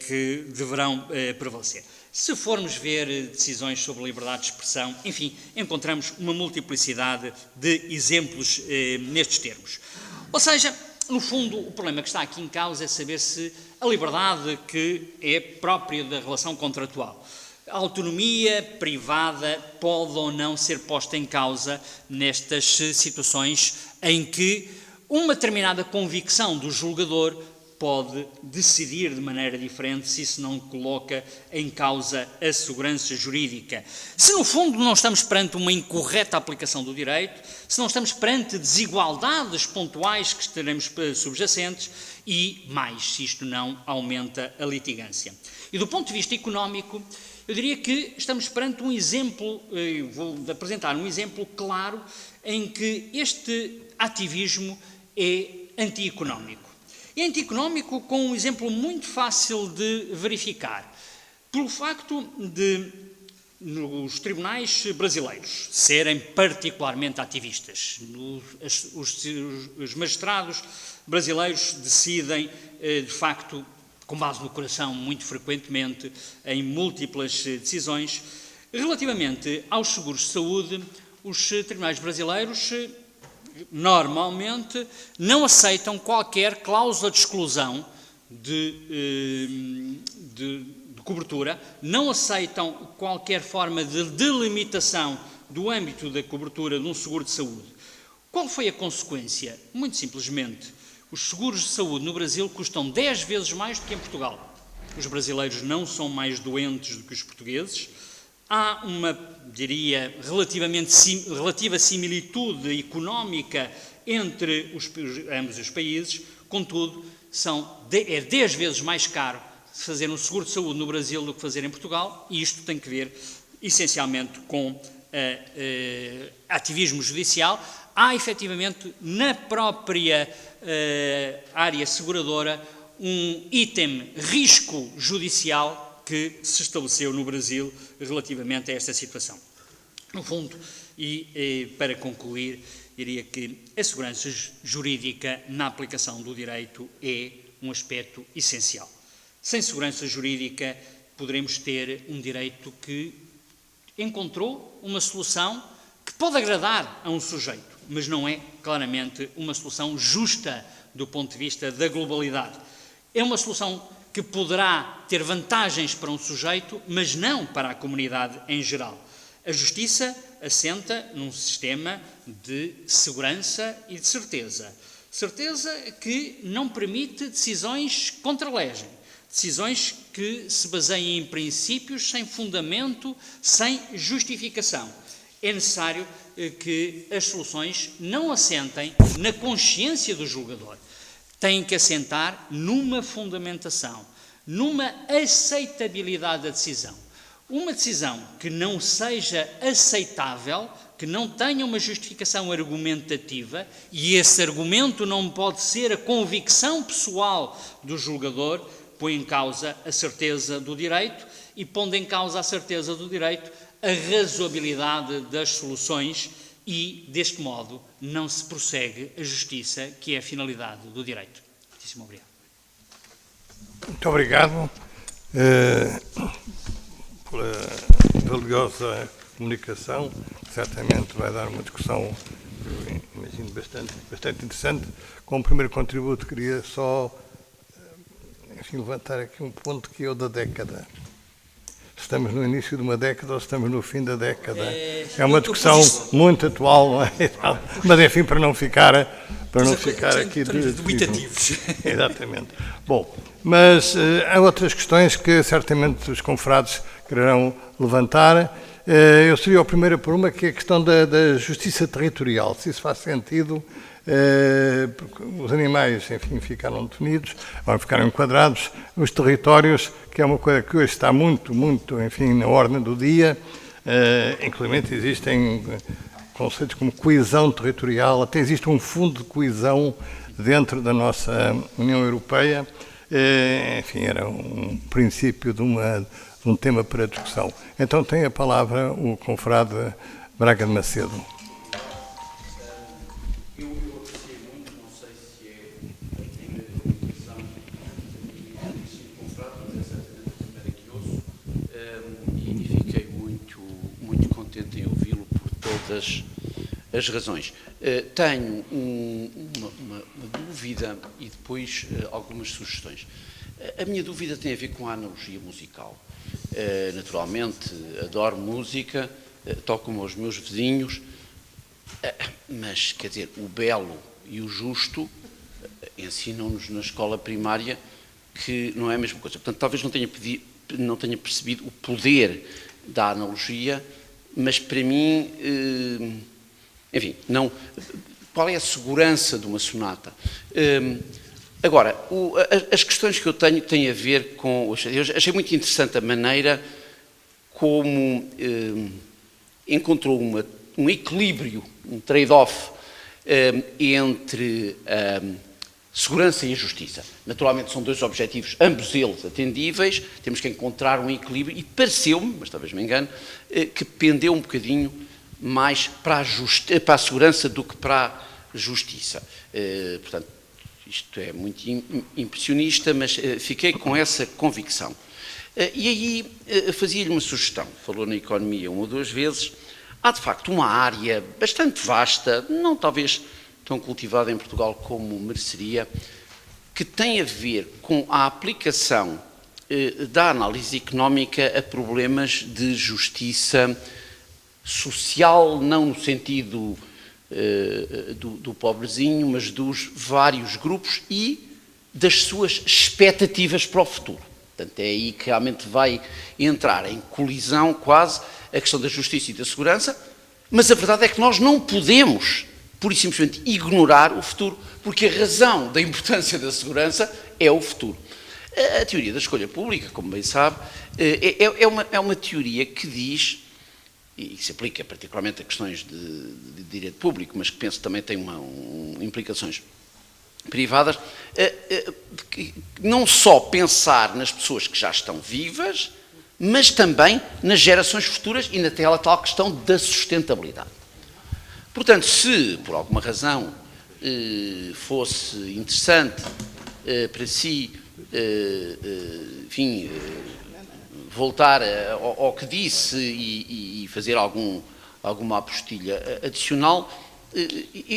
que deverão prevalecer. Se formos ver decisões sobre liberdade de expressão, enfim, encontramos uma multiplicidade de exemplos nestes termos. Ou seja, no fundo, o problema que está aqui em causa é saber se a liberdade que é própria da relação contratual, a autonomia privada pode ou não ser posta em causa nestas situações em que uma determinada convicção do julgador pode decidir de maneira diferente se isso não coloca em causa a segurança jurídica. Se no fundo não estamos perante uma incorreta aplicação do direito, se não estamos perante desigualdades pontuais que estaremos subjacentes e mais, se isto não aumenta a litigância. E do ponto de vista económico, eu diria que estamos perante um exemplo, vou apresentar um exemplo claro em que este ativismo é anti-económico. É anti-económico com um exemplo muito fácil de verificar. Pelo facto de, nos tribunais brasileiros, serem particularmente ativistas. Os magistrados brasileiros decidem, de facto, com base no coração, muito frequentemente, em múltiplas decisões. Relativamente aos seguros de saúde, os tribunais brasileiros normalmente não aceitam qualquer cláusula de exclusão de cobertura, não aceitam qualquer forma de delimitação do âmbito da cobertura de um seguro de saúde. Qual foi a consequência? Muito simplesmente, os seguros de saúde no Brasil custam 10 vezes mais do que em Portugal. Os brasileiros não são mais doentes do que os portugueses. Há uma, diria, relativa similitude económica entre ambos os países, contudo, é 10 vezes mais caro fazer um seguro de saúde no Brasil do que fazer em Portugal, e isto tem que ver, essencialmente, com ativismo judicial. Há, efetivamente, na própria área seguradora, um item risco judicial que se estabeleceu no Brasil relativamente a esta situação. No fundo, e para concluir, diria que a segurança jurídica na aplicação do direito é um aspecto essencial. Sem segurança jurídica, poderemos ter um direito que encontrou uma solução que pode agradar a um sujeito, mas não é, claramente, uma solução justa do ponto de vista da globalidade. É uma solução que poderá ter vantagens para um sujeito, mas não para a comunidade em geral. A justiça assenta num sistema de segurança e de certeza. Certeza que não permite decisões contra a legem, decisões que se baseiem em princípios sem fundamento, sem justificação. É necessário que as soluções não assentem na consciência do julgador. Têm que assentar numa fundamentação, numa aceitabilidade da decisão. Uma decisão que não seja aceitável, que não tenha uma justificação argumentativa, e esse argumento não pode ser a convicção pessoal do julgador, põe em causa a certeza do direito e, pondo em causa a certeza do direito, a razoabilidade das soluções e, deste modo, não se prossegue a justiça, que é a finalidade do direito. Muitíssimo obrigado. Muito obrigado pela valiosa comunicação. Certamente vai dar uma discussão, imagino, bastante interessante. Como primeiro contributo, queria só, enfim, levantar aqui um ponto que é o da década. Estamos no início de uma década ou estamos no fim da década? É uma discussão muito atual, não é? Mas, enfim, para não ficar aqui dubitativos. Exatamente. Bom, mas há outras questões que certamente os confrades quererão levantar. Eu seria o primeiro por uma, que é a questão da justiça territorial, se isso faz sentido, porque os animais, enfim, ficaram definidos, vão ficar enquadrados, os territórios, que é uma coisa que hoje está muito, enfim, na ordem do dia, inclusive existem conceitos como coesão territorial, até existe um fundo de coesão dentro da nossa União Europeia, enfim, era um princípio de um tema para discussão. Então tem a palavra o confrade Braga de Macedo. Eu apreciei muito, não sei se é a primeira comunicação do confrade, mas é certamente a primeira que ouço, e fiquei muito contente em ouvi-lo por todas as razões. Tenho uma dúvida e depois algumas sugestões. A minha dúvida tem a ver com a analogia musical. Naturalmente, adoro música, toco como os meus vizinhos, mas, quer dizer, o belo e o justo ensinam-nos na escola primária que não é a mesma coisa. Portanto, talvez não tenha percebido o poder da analogia, mas para mim, enfim, não. Qual é a segurança de uma sonata? Agora, as questões que eu tenho têm a ver com... Eu achei muito interessante a maneira como encontrou um equilíbrio, um trade-off entre segurança e a justiça. Naturalmente são dois objetivos, ambos eles atendíveis, temos que encontrar um equilíbrio e pareceu-me, mas talvez me engane, que pendeu um bocadinho mais para a segurança do que para a justiça. Portanto, isto é muito impressionista, mas fiquei com essa convicção. E aí fazia-lhe uma sugestão, falou na economia uma ou duas vezes. Há de facto uma área bastante vasta, não talvez tão cultivada em Portugal como mereceria, que tem a ver com a aplicação da análise económica a problemas de justiça social, não no sentido do pobrezinho, mas dos vários grupos e das suas expectativas para o futuro. Portanto, é aí que realmente vai entrar em colisão quase a questão da justiça e da segurança, mas a verdade é que nós não podemos, pura e simplesmente, ignorar o futuro, porque a razão da importância da segurança é o futuro. A teoria da escolha pública, como bem sabe, é uma teoria que diz, e que se aplica particularmente a questões de direito público, mas que penso que também tem implicações privadas, não só pensar nas pessoas que já estão vivas, mas também nas gerações futuras e naquela tal questão da sustentabilidade. Portanto, se por alguma razão fosse interessante para si, enfim, voltar ao que disse e fazer alguma apostilha adicional,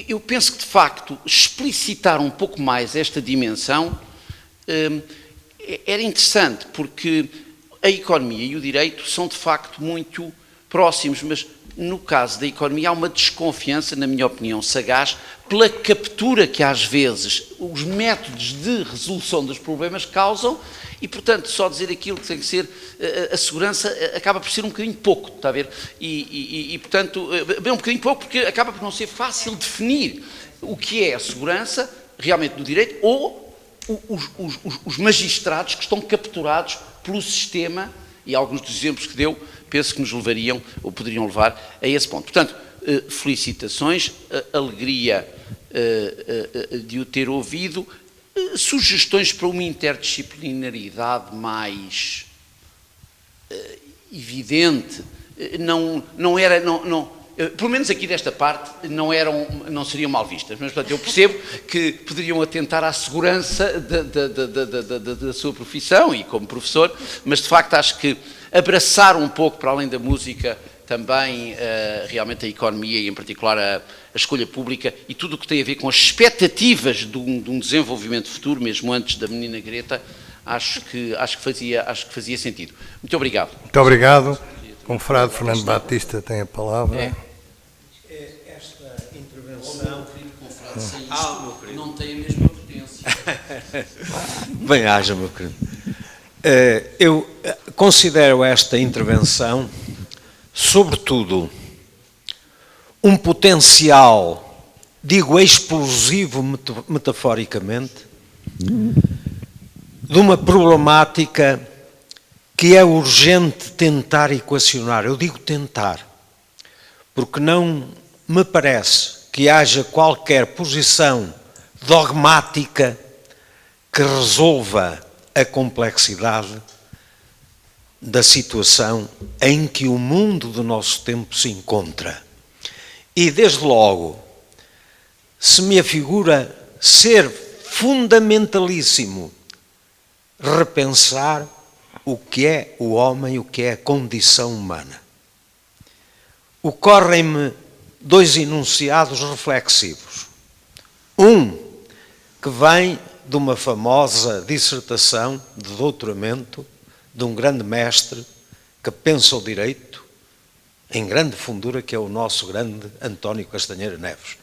eu penso que, de facto, explicitar um pouco mais esta dimensão era interessante, porque a economia e o direito são, de facto, muito próximos, mas no caso da economia há uma desconfiança, na minha opinião, sagaz, pela captura que às vezes os métodos de resolução dos problemas causam e, portanto, só dizer aquilo que tem que ser a segurança acaba por ser um bocadinho pouco, está a ver? Portanto, bem um bocadinho pouco porque acaba por não ser fácil definir o que é a segurança realmente do direito ou os magistrados que estão capturados pelo sistema, e alguns dos exemplos que deu, penso que nos levariam, ou poderiam levar, a esse ponto. Portanto, felicitações, alegria de o ter ouvido, sugestões para uma interdisciplinaridade mais evidente, pelo menos aqui desta parte, não seriam mal vistas, mas portanto, eu percebo que poderiam atentar à segurança da sua profissão e como professor, mas de facto acho que abraçar um pouco, para além da música, também realmente a economia e em particular a escolha pública e tudo o que tem a ver com as expectativas de um desenvolvimento futuro, mesmo antes da menina Greta, acho que fazia sentido. Muito obrigado. Muito obrigado. Confrade Fernando Batista tem a palavra. Esta intervenção... Não tem a mesma potência. Bem-aja, meu querido. Eu considero esta intervenção, sobretudo, um potencial, digo explosivo metaforicamente, de uma problemática que é urgente tentar equacionar. Eu digo tentar, porque não me parece que haja qualquer posição dogmática que resolva a complexidade da situação em que o mundo do nosso tempo se encontra. E, desde logo, se me afigura ser fundamentalíssimo repensar o que é o homem, o que é a condição humana. Ocorrem-me dois enunciados reflexivos. Um, que vem de uma famosa dissertação de doutoramento de um grande mestre que pensa o direito em grande fundura, que é o nosso grande António Castanheira Neves,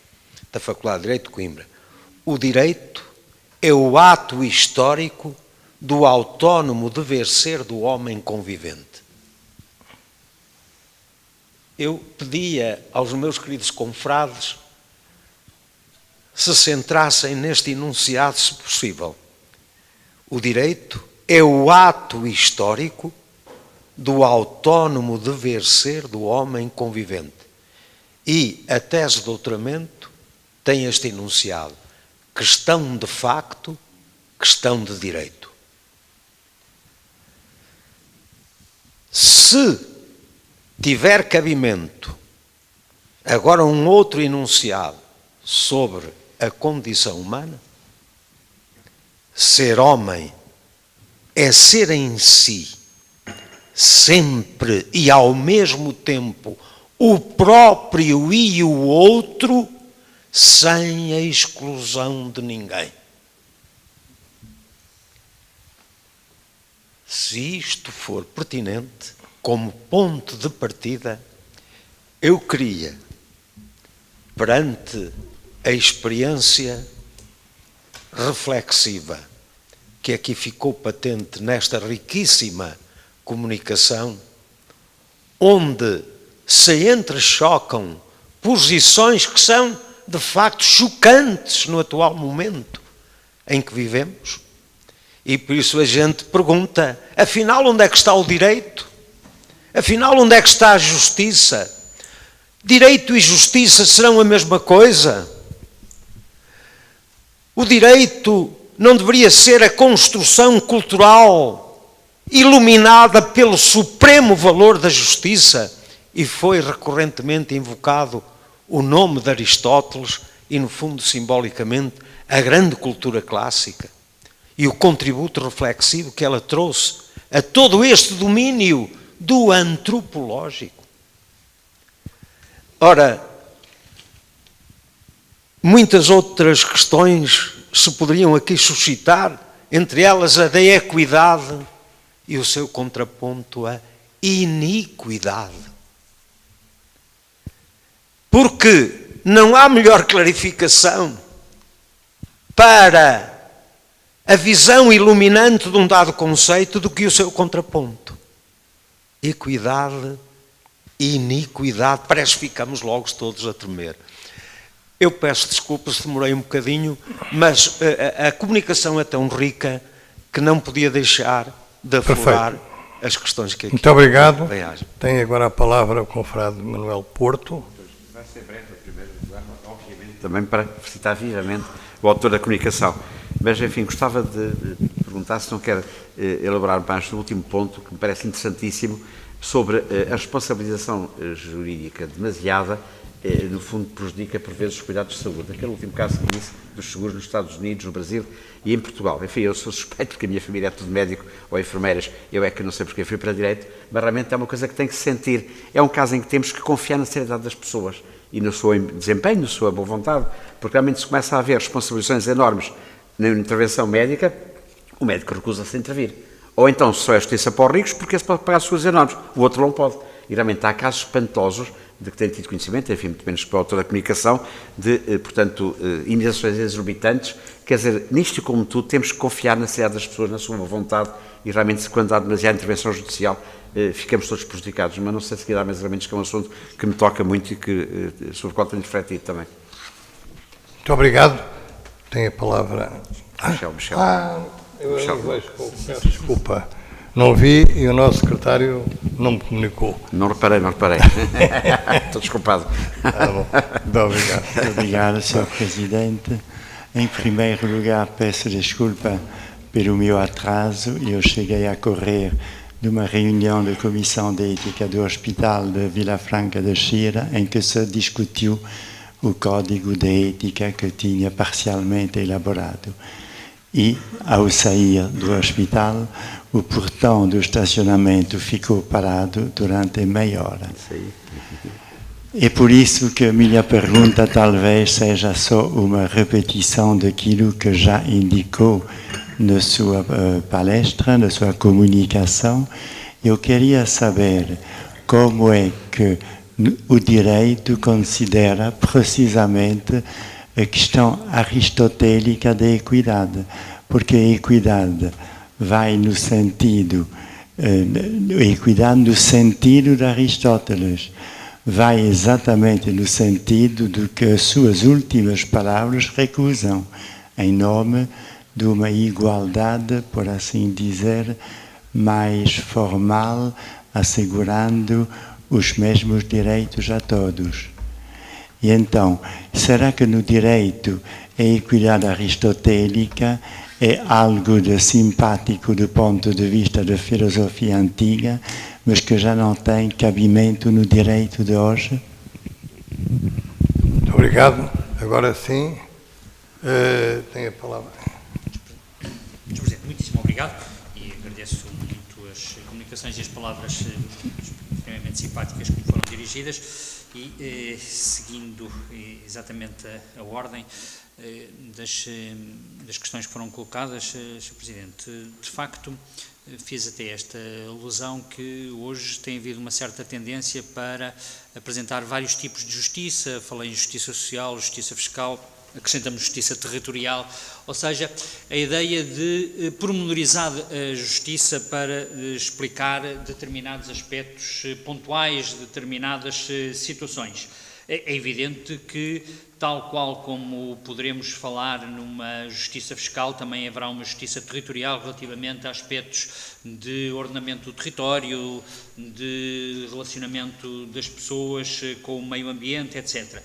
da Faculdade de Direito de Coimbra. O direito é o ato histórico do autónomo dever ser do homem convivente. Eu pedia aos meus queridos confrades se centrassem neste enunciado, se possível. O direito é o ato histórico do autónomo dever ser do homem convivente. E a tese de doutoramento tem este enunciado: questão de facto, questão de direito. Se tiver cabimento agora um outro enunciado sobre a condição humana, ser homem é ser em si, sempre e ao mesmo tempo, o próprio e o outro, sem a exclusão de ninguém. Se isto for pertinente, como ponto de partida, eu queria, perante a experiência reflexiva que aqui ficou patente nesta riquíssima comunicação, onde se entrechocam posições que são, de facto, chocantes no atual momento em que vivemos. E por isso a gente pergunta, afinal, onde é que está o direito? Afinal, onde é que está a justiça? Direito e justiça serão a mesma coisa? O direito não deveria ser a construção cultural iluminada pelo supremo valor da justiça? E foi recorrentemente invocado o nome de Aristóteles e, no fundo, simbolicamente, a grande cultura clássica e o contributo reflexivo que ela trouxe a todo este domínio do antropológico. Ora, muitas outras questões se poderiam aqui suscitar, entre elas a da equidade e o seu contraponto, a iniquidade. Porque não há melhor clarificação para a visão iluminante de um dado conceito do que o seu contraponto. Equidade e iniquidade, parece que ficamos logo todos a tremer. Eu peço desculpas se demorei um bocadinho, mas a comunicação é tão rica que não podia deixar de aflorar as questões que aqui... Muito obrigado. Reagem. Tem agora a palavra o confrade Manuel Porto. Vai ser breve, em primeiro lugar, obviamente, também para felicitar vivamente o autor da comunicação. Mas, enfim, gostava de perguntar se não quer elaborar mais no último ponto, que me parece interessantíssimo, sobre a responsabilização jurídica demasiada, no fundo, prejudica por vezes os cuidados de saúde. Aquele último caso que disse dos seguros nos Estados Unidos, no Brasil e em Portugal. Enfim, eu sou suspeito porque a minha família é tudo médico ou enfermeiras, eu é que não sei porque fui para direito, mas realmente é uma coisa que tem que se sentir. É um caso em que temos que confiar na seriedade das pessoas e no seu desempenho, na sua boa vontade, porque realmente se começa a haver responsabilizações enormes na intervenção médica, o médico recusa-se a intervir. Ou então só é justiça para os ricos porque esse pode pagar as suas enormes, o outro não pode. E realmente há casos espantosos de que tenho tido conhecimento, enfim, muito menos para o autor da comunicação, de, portanto, indenizações exorbitantes. Quer dizer, nisto como tudo, temos que confiar na seriedade das pessoas, na sua vontade, e realmente, quando há demasiada intervenção judicial, ficamos todos prejudicados. Mas não sei se quer dar mais elementos, que é um assunto que me toca muito e que, sobre o qual tenho refletido também. Muito obrigado. Tem a palavra... Michel. Eu vejo pouco, peço desculpa. Não vi e o nosso secretário não me comunicou. Não reparei. Estou desculpado. Tá bom. Muito obrigado. Obrigado, Sr. Presidente. Em primeiro lugar, peço desculpa pelo meu atraso. Eu cheguei a correr de uma reunião da Comissão de Ética do Hospital de Vila Franca de Xira, em que se discutiu o Código de Ética que tinha parcialmente elaborado. E, ao sair do hospital, o portão do estacionamento ficou parado durante meia hora. É por isso que a minha pergunta talvez seja só uma repetição daquilo que já indicou na sua palestra, na sua comunicação. Eu queria saber como é que o direito considera precisamente a questão aristotélica da equidade, porque a equidade vai no sentido, no sentido de Aristóteles, vai exatamente no sentido do que as suas últimas palavras recusam, em nome de uma igualdade, por assim dizer, mais formal, assegurando os mesmos direitos a todos. E então, será que no direito a equidade aristotélica é algo de simpático do ponto de vista da filosofia antiga, mas que já não tem cabimento no direito de hoje? Muito obrigado. Agora sim, tem a palavra. Sr. Presidente, muitíssimo obrigado e agradeço muito as comunicações e as palavras extremamente simpáticas que me foram dirigidas. E, seguindo exatamente a ordem das questões que foram colocadas, Sr. Presidente, de facto, fiz até esta alusão que hoje tem havido uma certa tendência para apresentar vários tipos de justiça. Falei em justiça social, justiça fiscal, acrescentamos justiça territorial, ou seja, a ideia de pormenorizar a justiça para explicar determinados aspectos pontuais, determinadas situações. É evidente que, tal qual como poderemos falar numa justiça fiscal, também haverá uma justiça territorial relativamente a aspectos de ordenamento do território, de relacionamento das pessoas com o meio ambiente, etc.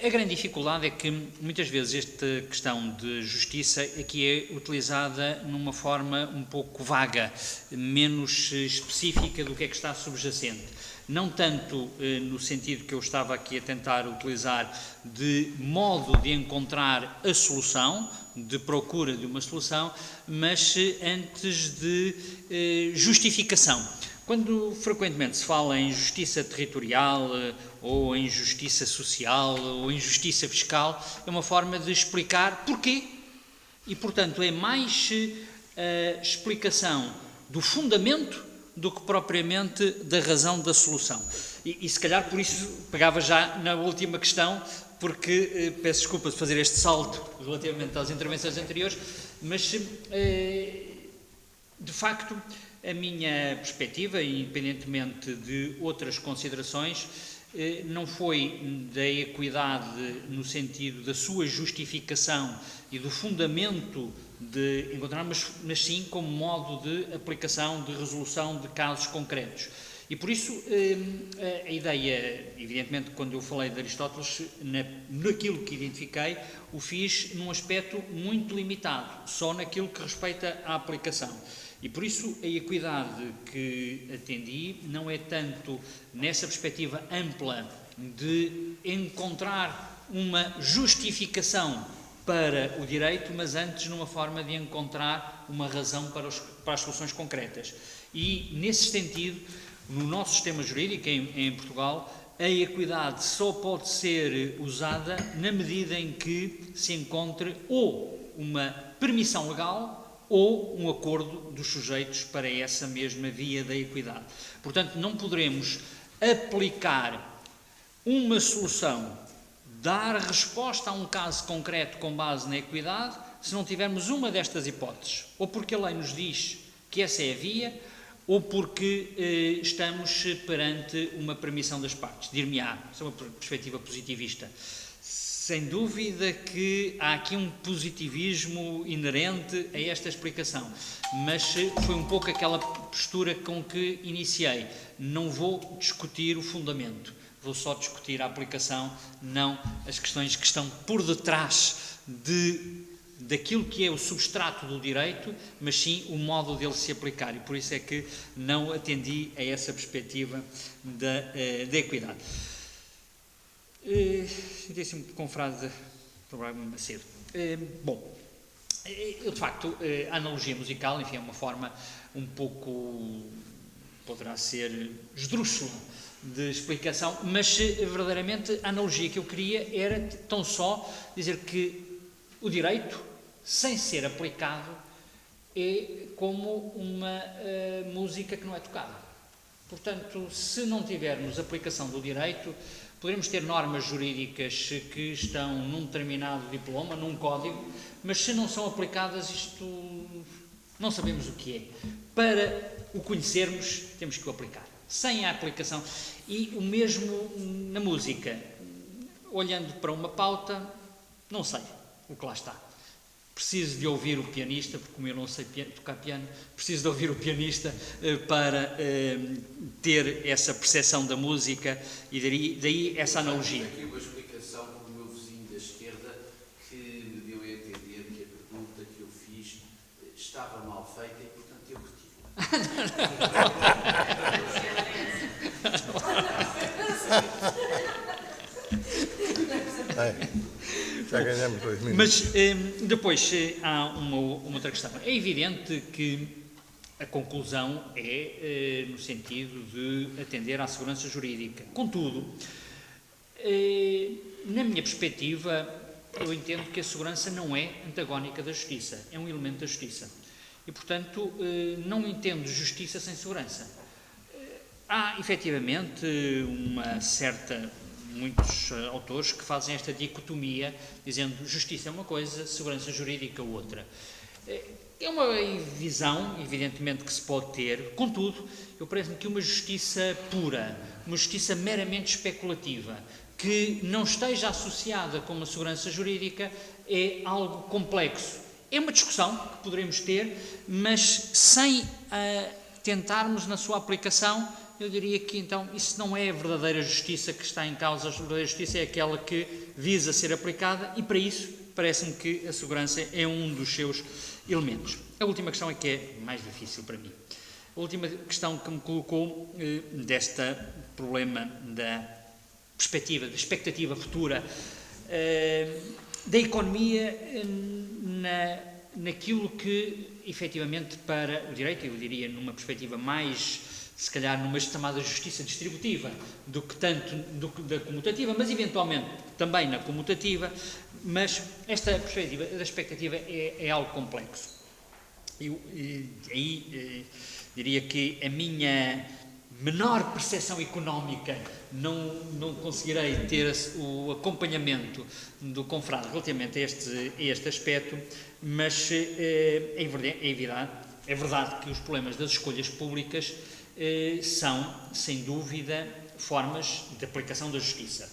A grande dificuldade é que, muitas vezes, esta questão de justiça aqui é utilizada numa forma um pouco vaga, menos específica do que é que está subjacente. Não tanto no sentido que eu estava aqui a tentar utilizar de modo de encontrar a solução, de procura de uma solução, mas antes de justificação. Quando frequentemente se fala em justiça territorial, ou em justiça social, ou em justiça fiscal, é uma forma de explicar porquê. E, portanto, é mais a explicação do fundamento do que propriamente da razão da solução. E se calhar por isso pegava já na última questão, porque peço desculpa de fazer este salto relativamente às intervenções anteriores, mas de facto a minha perspectiva, independentemente de outras considerações, não foi da equidade no sentido da sua justificação e do fundamento de encontrar, mas sim como modo de aplicação, de resolução de casos concretos. E por isso a ideia, evidentemente, quando eu falei de Aristóteles, naquilo que identifiquei, o fiz num aspecto muito limitado, só naquilo que respeita à aplicação. E por isso a equidade que atendi não é tanto nessa perspectiva ampla de encontrar uma justificação para o direito, mas antes numa forma de encontrar uma razão para as soluções concretas. E nesse sentido, no nosso sistema jurídico em Portugal, a equidade só pode ser usada na medida em que se encontre ou uma permissão legal ou um acordo dos sujeitos para essa mesma via da equidade. Portanto, não poderemos aplicar uma solução, dar resposta a um caso concreto com base na equidade, se não tivermos uma destas hipóteses. Ou porque a lei nos diz que essa é a via, ou porque estamos perante uma permissão das partes. Dir-me-á, isso é uma perspectiva positivista. Sem dúvida que há aqui um positivismo inerente a esta explicação, mas foi um pouco aquela postura com que iniciei. Não vou discutir o fundamento, vou só discutir a aplicação, não as questões que estão por detrás daquilo que é o substrato do direito, mas sim o modo dele se aplicar, e por isso é que não atendi a essa perspectiva da equidade. Disse-me com frase do Braga Macedo. Bom, eu de facto, a analogia musical, enfim, é uma forma um pouco, poderá ser esdrúxula de explicação, mas verdadeiramente a analogia que eu queria era tão só dizer que o direito, sem ser aplicado, é como uma música que não é tocada. Portanto, se não tivermos aplicação do direito, poderemos ter normas jurídicas que estão num determinado diploma, num código, mas se não são aplicadas, isto não sabemos o que é. Para o conhecermos, temos que o aplicar. Sem a aplicação. E o mesmo na música. Olhando para uma pauta, não sei o que lá está. Preciso de ouvir o pianista, porque como eu não sei tocar piano, preciso de ouvir o pianista para ter essa percepção da música e daí essa analogia. Aqui uma explicação do meu vizinho da esquerda que me deu a entender que a pergunta que eu fiz estava mal feita e, portanto, eu retiro. Já ganhamos 2 minutos. Mas depois há uma outra questão. É evidente que a conclusão é no sentido de atender à segurança jurídica. Contudo, na minha perspectiva, eu entendo que a segurança não é antagónica da justiça, é um elemento da justiça. E, portanto, não entendo justiça sem segurança. Há, efetivamente, muitos autores que fazem esta dicotomia, dizendo justiça é uma coisa, segurança jurídica outra. É uma visão, evidentemente, que se pode ter, contudo, eu parece-me que uma justiça pura, uma justiça meramente especulativa, que não esteja associada com uma segurança jurídica, é algo complexo. É uma discussão que poderemos ter, mas sem tentarmos na sua aplicação, eu diria que então isso não é a verdadeira justiça que está em causa. A verdadeira justiça é aquela que visa ser aplicada e para isso parece-me que a segurança é um dos seus elementos. A última questão é que é mais difícil para mim. A última questão que me colocou deste problema da perspectiva, da expectativa futura da economia naquilo que efetivamente para o direito, eu diria numa perspectiva mais, se calhar numa chamada justiça distributiva, do que tanto da comutativa, mas eventualmente também na comutativa, mas esta perspectiva da expectativa é algo complexo. Aí diria que a minha menor percepção económica, não conseguirei ter o acompanhamento do confrade relativamente a este aspecto, mas é verdade que os problemas das escolhas públicas são, sem dúvida, formas de aplicação da justiça.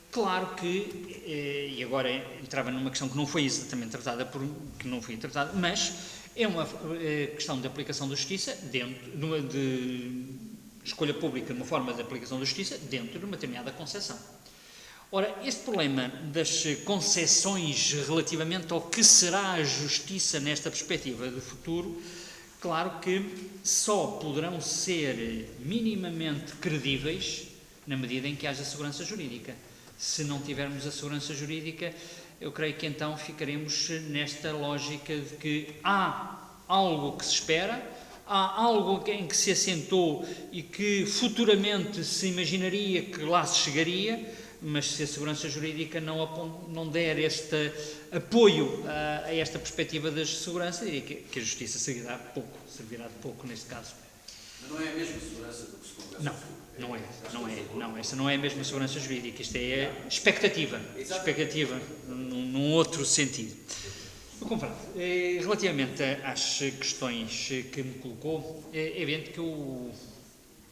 Claro que, e agora entrava numa questão que não foi exatamente tratada, mas é uma questão de aplicação da justiça de escolha pública numa forma de aplicação da justiça dentro de uma determinada concepção. Ora, este problema das concepções relativamente ao que será a justiça nesta perspectiva de futuro, claro que só poderão ser minimamente credíveis na medida em que haja segurança jurídica. Se não tivermos a segurança jurídica, eu creio que então ficaremos nesta lógica de que há algo que se espera, há algo em que se assentou e que futuramente se imaginaria que lá se chegaria, mas se a segurança jurídica não der este apoio a esta perspectiva da segurança, diria que a justiça servirá de pouco neste caso. Mas não é a mesma segurança do que se conversa? Não, essa não é a mesma segurança jurídica, isto é expectativa num outro sentido. Relativamente às questões que me colocou, é evidente que o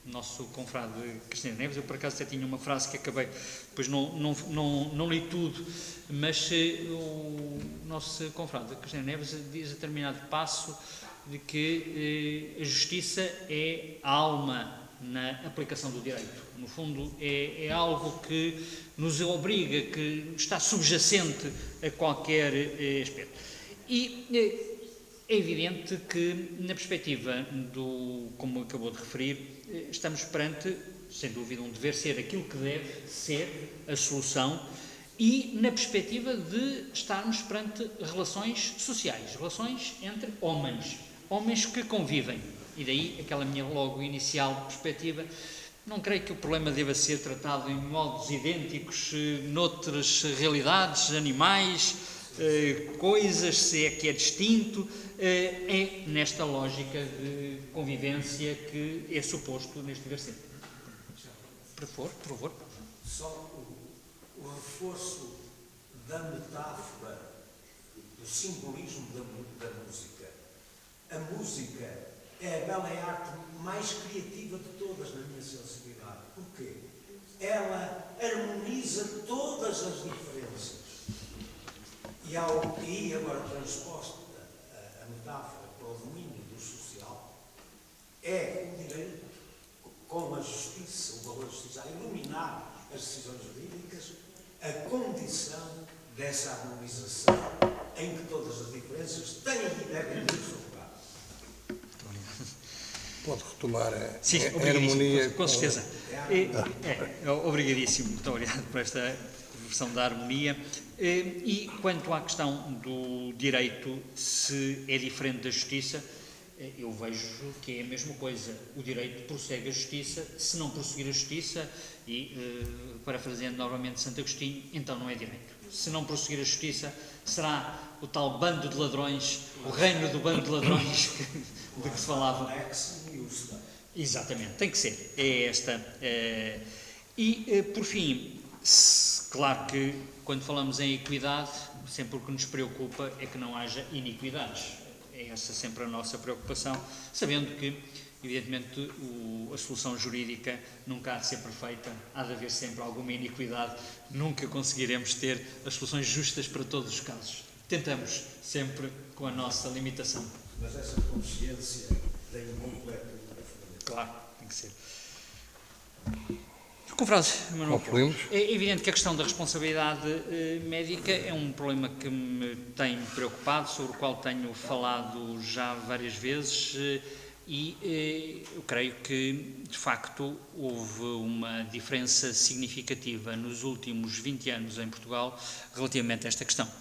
nosso confrade Cristiano Neves, eu por acaso até tinha uma frase que acabei, depois não li tudo, mas o nosso confrade Cristiano Neves diz a determinado passo de que a justiça é a alma na aplicação do direito. No fundo, é algo que nos obriga, que está subjacente a qualquer aspecto. E é evidente que, na perspectiva como acabou de referir, estamos perante, sem dúvida, um dever ser aquilo que deve ser a solução e na perspectiva de estarmos perante relações sociais, relações entre homens que convivem. E daí aquela minha logo inicial perspectiva. Não creio que o problema deva ser tratado em modos idênticos noutras realidades, animais, coisas, se é que é distinto, é nesta lógica de convivência que é suposto neste dever ser. Por favor. Só o reforço da metáfora, do simbolismo da música. A música é a bela arte mais criativa de todas na minha sensibilidade. Porquê? Ela harmoniza todas as diferenças. E agora transposta a metáfora para o domínio do social, é o direito, com a justiça, o valor da justiça, a iluminar as decisões jurídicas, a condição dessa harmonização em que todas as diferenças têm e devem ter o seu lugar. Pode retomar a harmonia. Com certeza. Obrigadíssimo. Muito obrigado por esta versão da harmonia. E quanto à questão do direito, se é diferente da justiça, eu vejo que é a mesma coisa. O direito prossegue a justiça. Se não prosseguir a justiça, e parafraseando novamente Santo Agostinho, então não é direito. Se não prosseguir a justiça, será o tal bando de ladrões, o reino do bando de ladrões de que se falava. Exatamente, tem que ser. É esta. Por fim, claro que quando falamos em equidade, sempre o que nos preocupa é que não haja iniquidades. É essa sempre a nossa preocupação, sabendo que, evidentemente, a solução jurídica nunca há de ser perfeita, há de haver sempre alguma iniquidade, nunca conseguiremos ter as soluções justas para todos os casos. Tentamos sempre com a nossa limitação. Mas essa consciência tem um completo fundamento. Claro, tem que ser. Confrade Manuel, é evidente que a questão da responsabilidade médica é um problema que me tem preocupado, sobre o qual tenho falado já várias vezes e eu creio que, de facto, houve uma diferença significativa nos últimos 20 anos em Portugal relativamente a esta questão.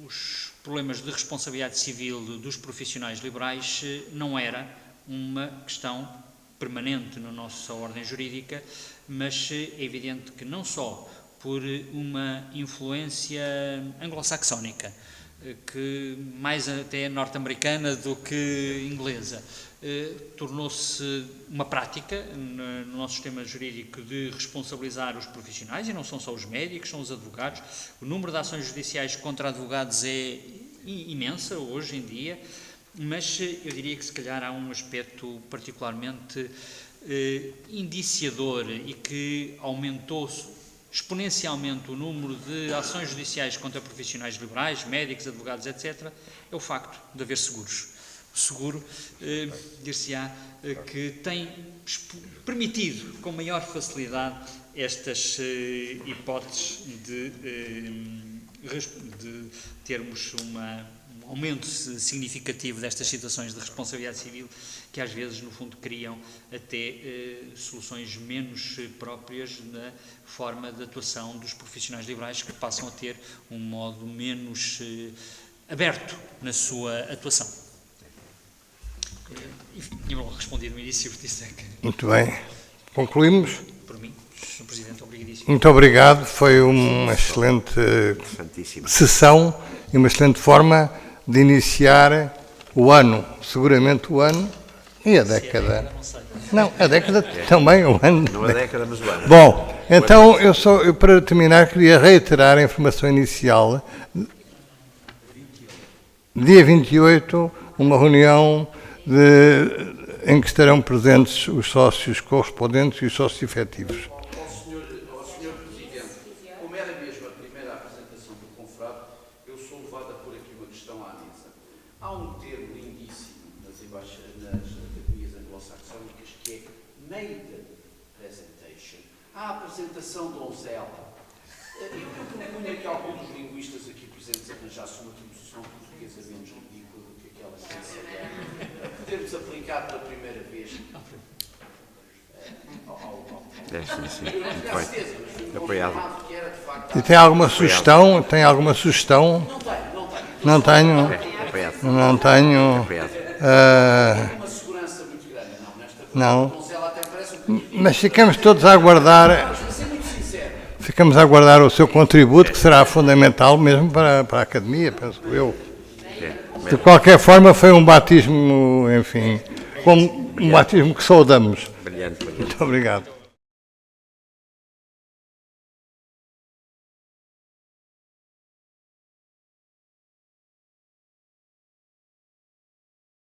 Os problemas de responsabilidade civil dos profissionais liberais não era uma questão permanente na nossa ordem jurídica, mas é evidente que não só por uma influência anglo-saxónica, que mais até norte-americana do que inglesa, tornou-se uma prática no nosso sistema jurídico de responsabilizar os profissionais, e não são só os médicos, são os advogados. O número de ações judiciais contra advogados é imensa hoje em dia, mas eu diria que se calhar há um aspecto particularmente indiciador e que aumentou exponencialmente o número de ações judiciais contra profissionais liberais, médicos, advogados, etc., é o facto de haver seguros. O seguro, dir-se-á, que tem permitido com maior facilidade estas hipóteses de termos um aumento significativo destas situações de responsabilidade civil, que às vezes, no fundo, criam até soluções menos próprias na forma de atuação dos profissionais liberais, que passam a ter um modo menos aberto na sua atuação. Tinha logo respondido no início, disse que... Muito bem. Concluímos? Por mim, Sr. Presidente, obrigadíssimo. Muito obrigado. Foi uma excelente sessão e uma excelente forma de iniciar o ano, seguramente o ano e a década. Não, a década também, o ano. Não a década, mas o ano. Bom, então eu para terminar queria reiterar a informação inicial. Dia 28, uma reunião em que estarão presentes os sócios correspondentes e os sócios efetivos. Ao Senhor Presidente, como era mesmo a primeira apresentação do Confrado, eu sou levado a pôr aqui uma questão à mesa. Há um termo lindíssimo nas academias anglo-saxónicas que é made presentation. A apresentação donzela. Eu propunha que algum dos linguistas aqui presentes arranjasse uma tradução portuguesa menos ridícula do que aquela ciência para podermos aplicar pela primeira vez. Sim. Muito bem. Apoiado. E tem alguma sugestão? Tem alguma sugestão? Não tenho. Apoiado. Não tenho. Apoiado. Uma segurança muito grande, não, nesta Não. donzela até parece um pouquinho. Mas ficamos todos a aguardar. Mas vou ser muito sincero. Ficamos a aguardar o seu contributo, que será fundamental mesmo para a Academia, penso eu. De qualquer forma, foi um batismo, enfim, um batismo que saudamos. Brilhante. Muito obrigado.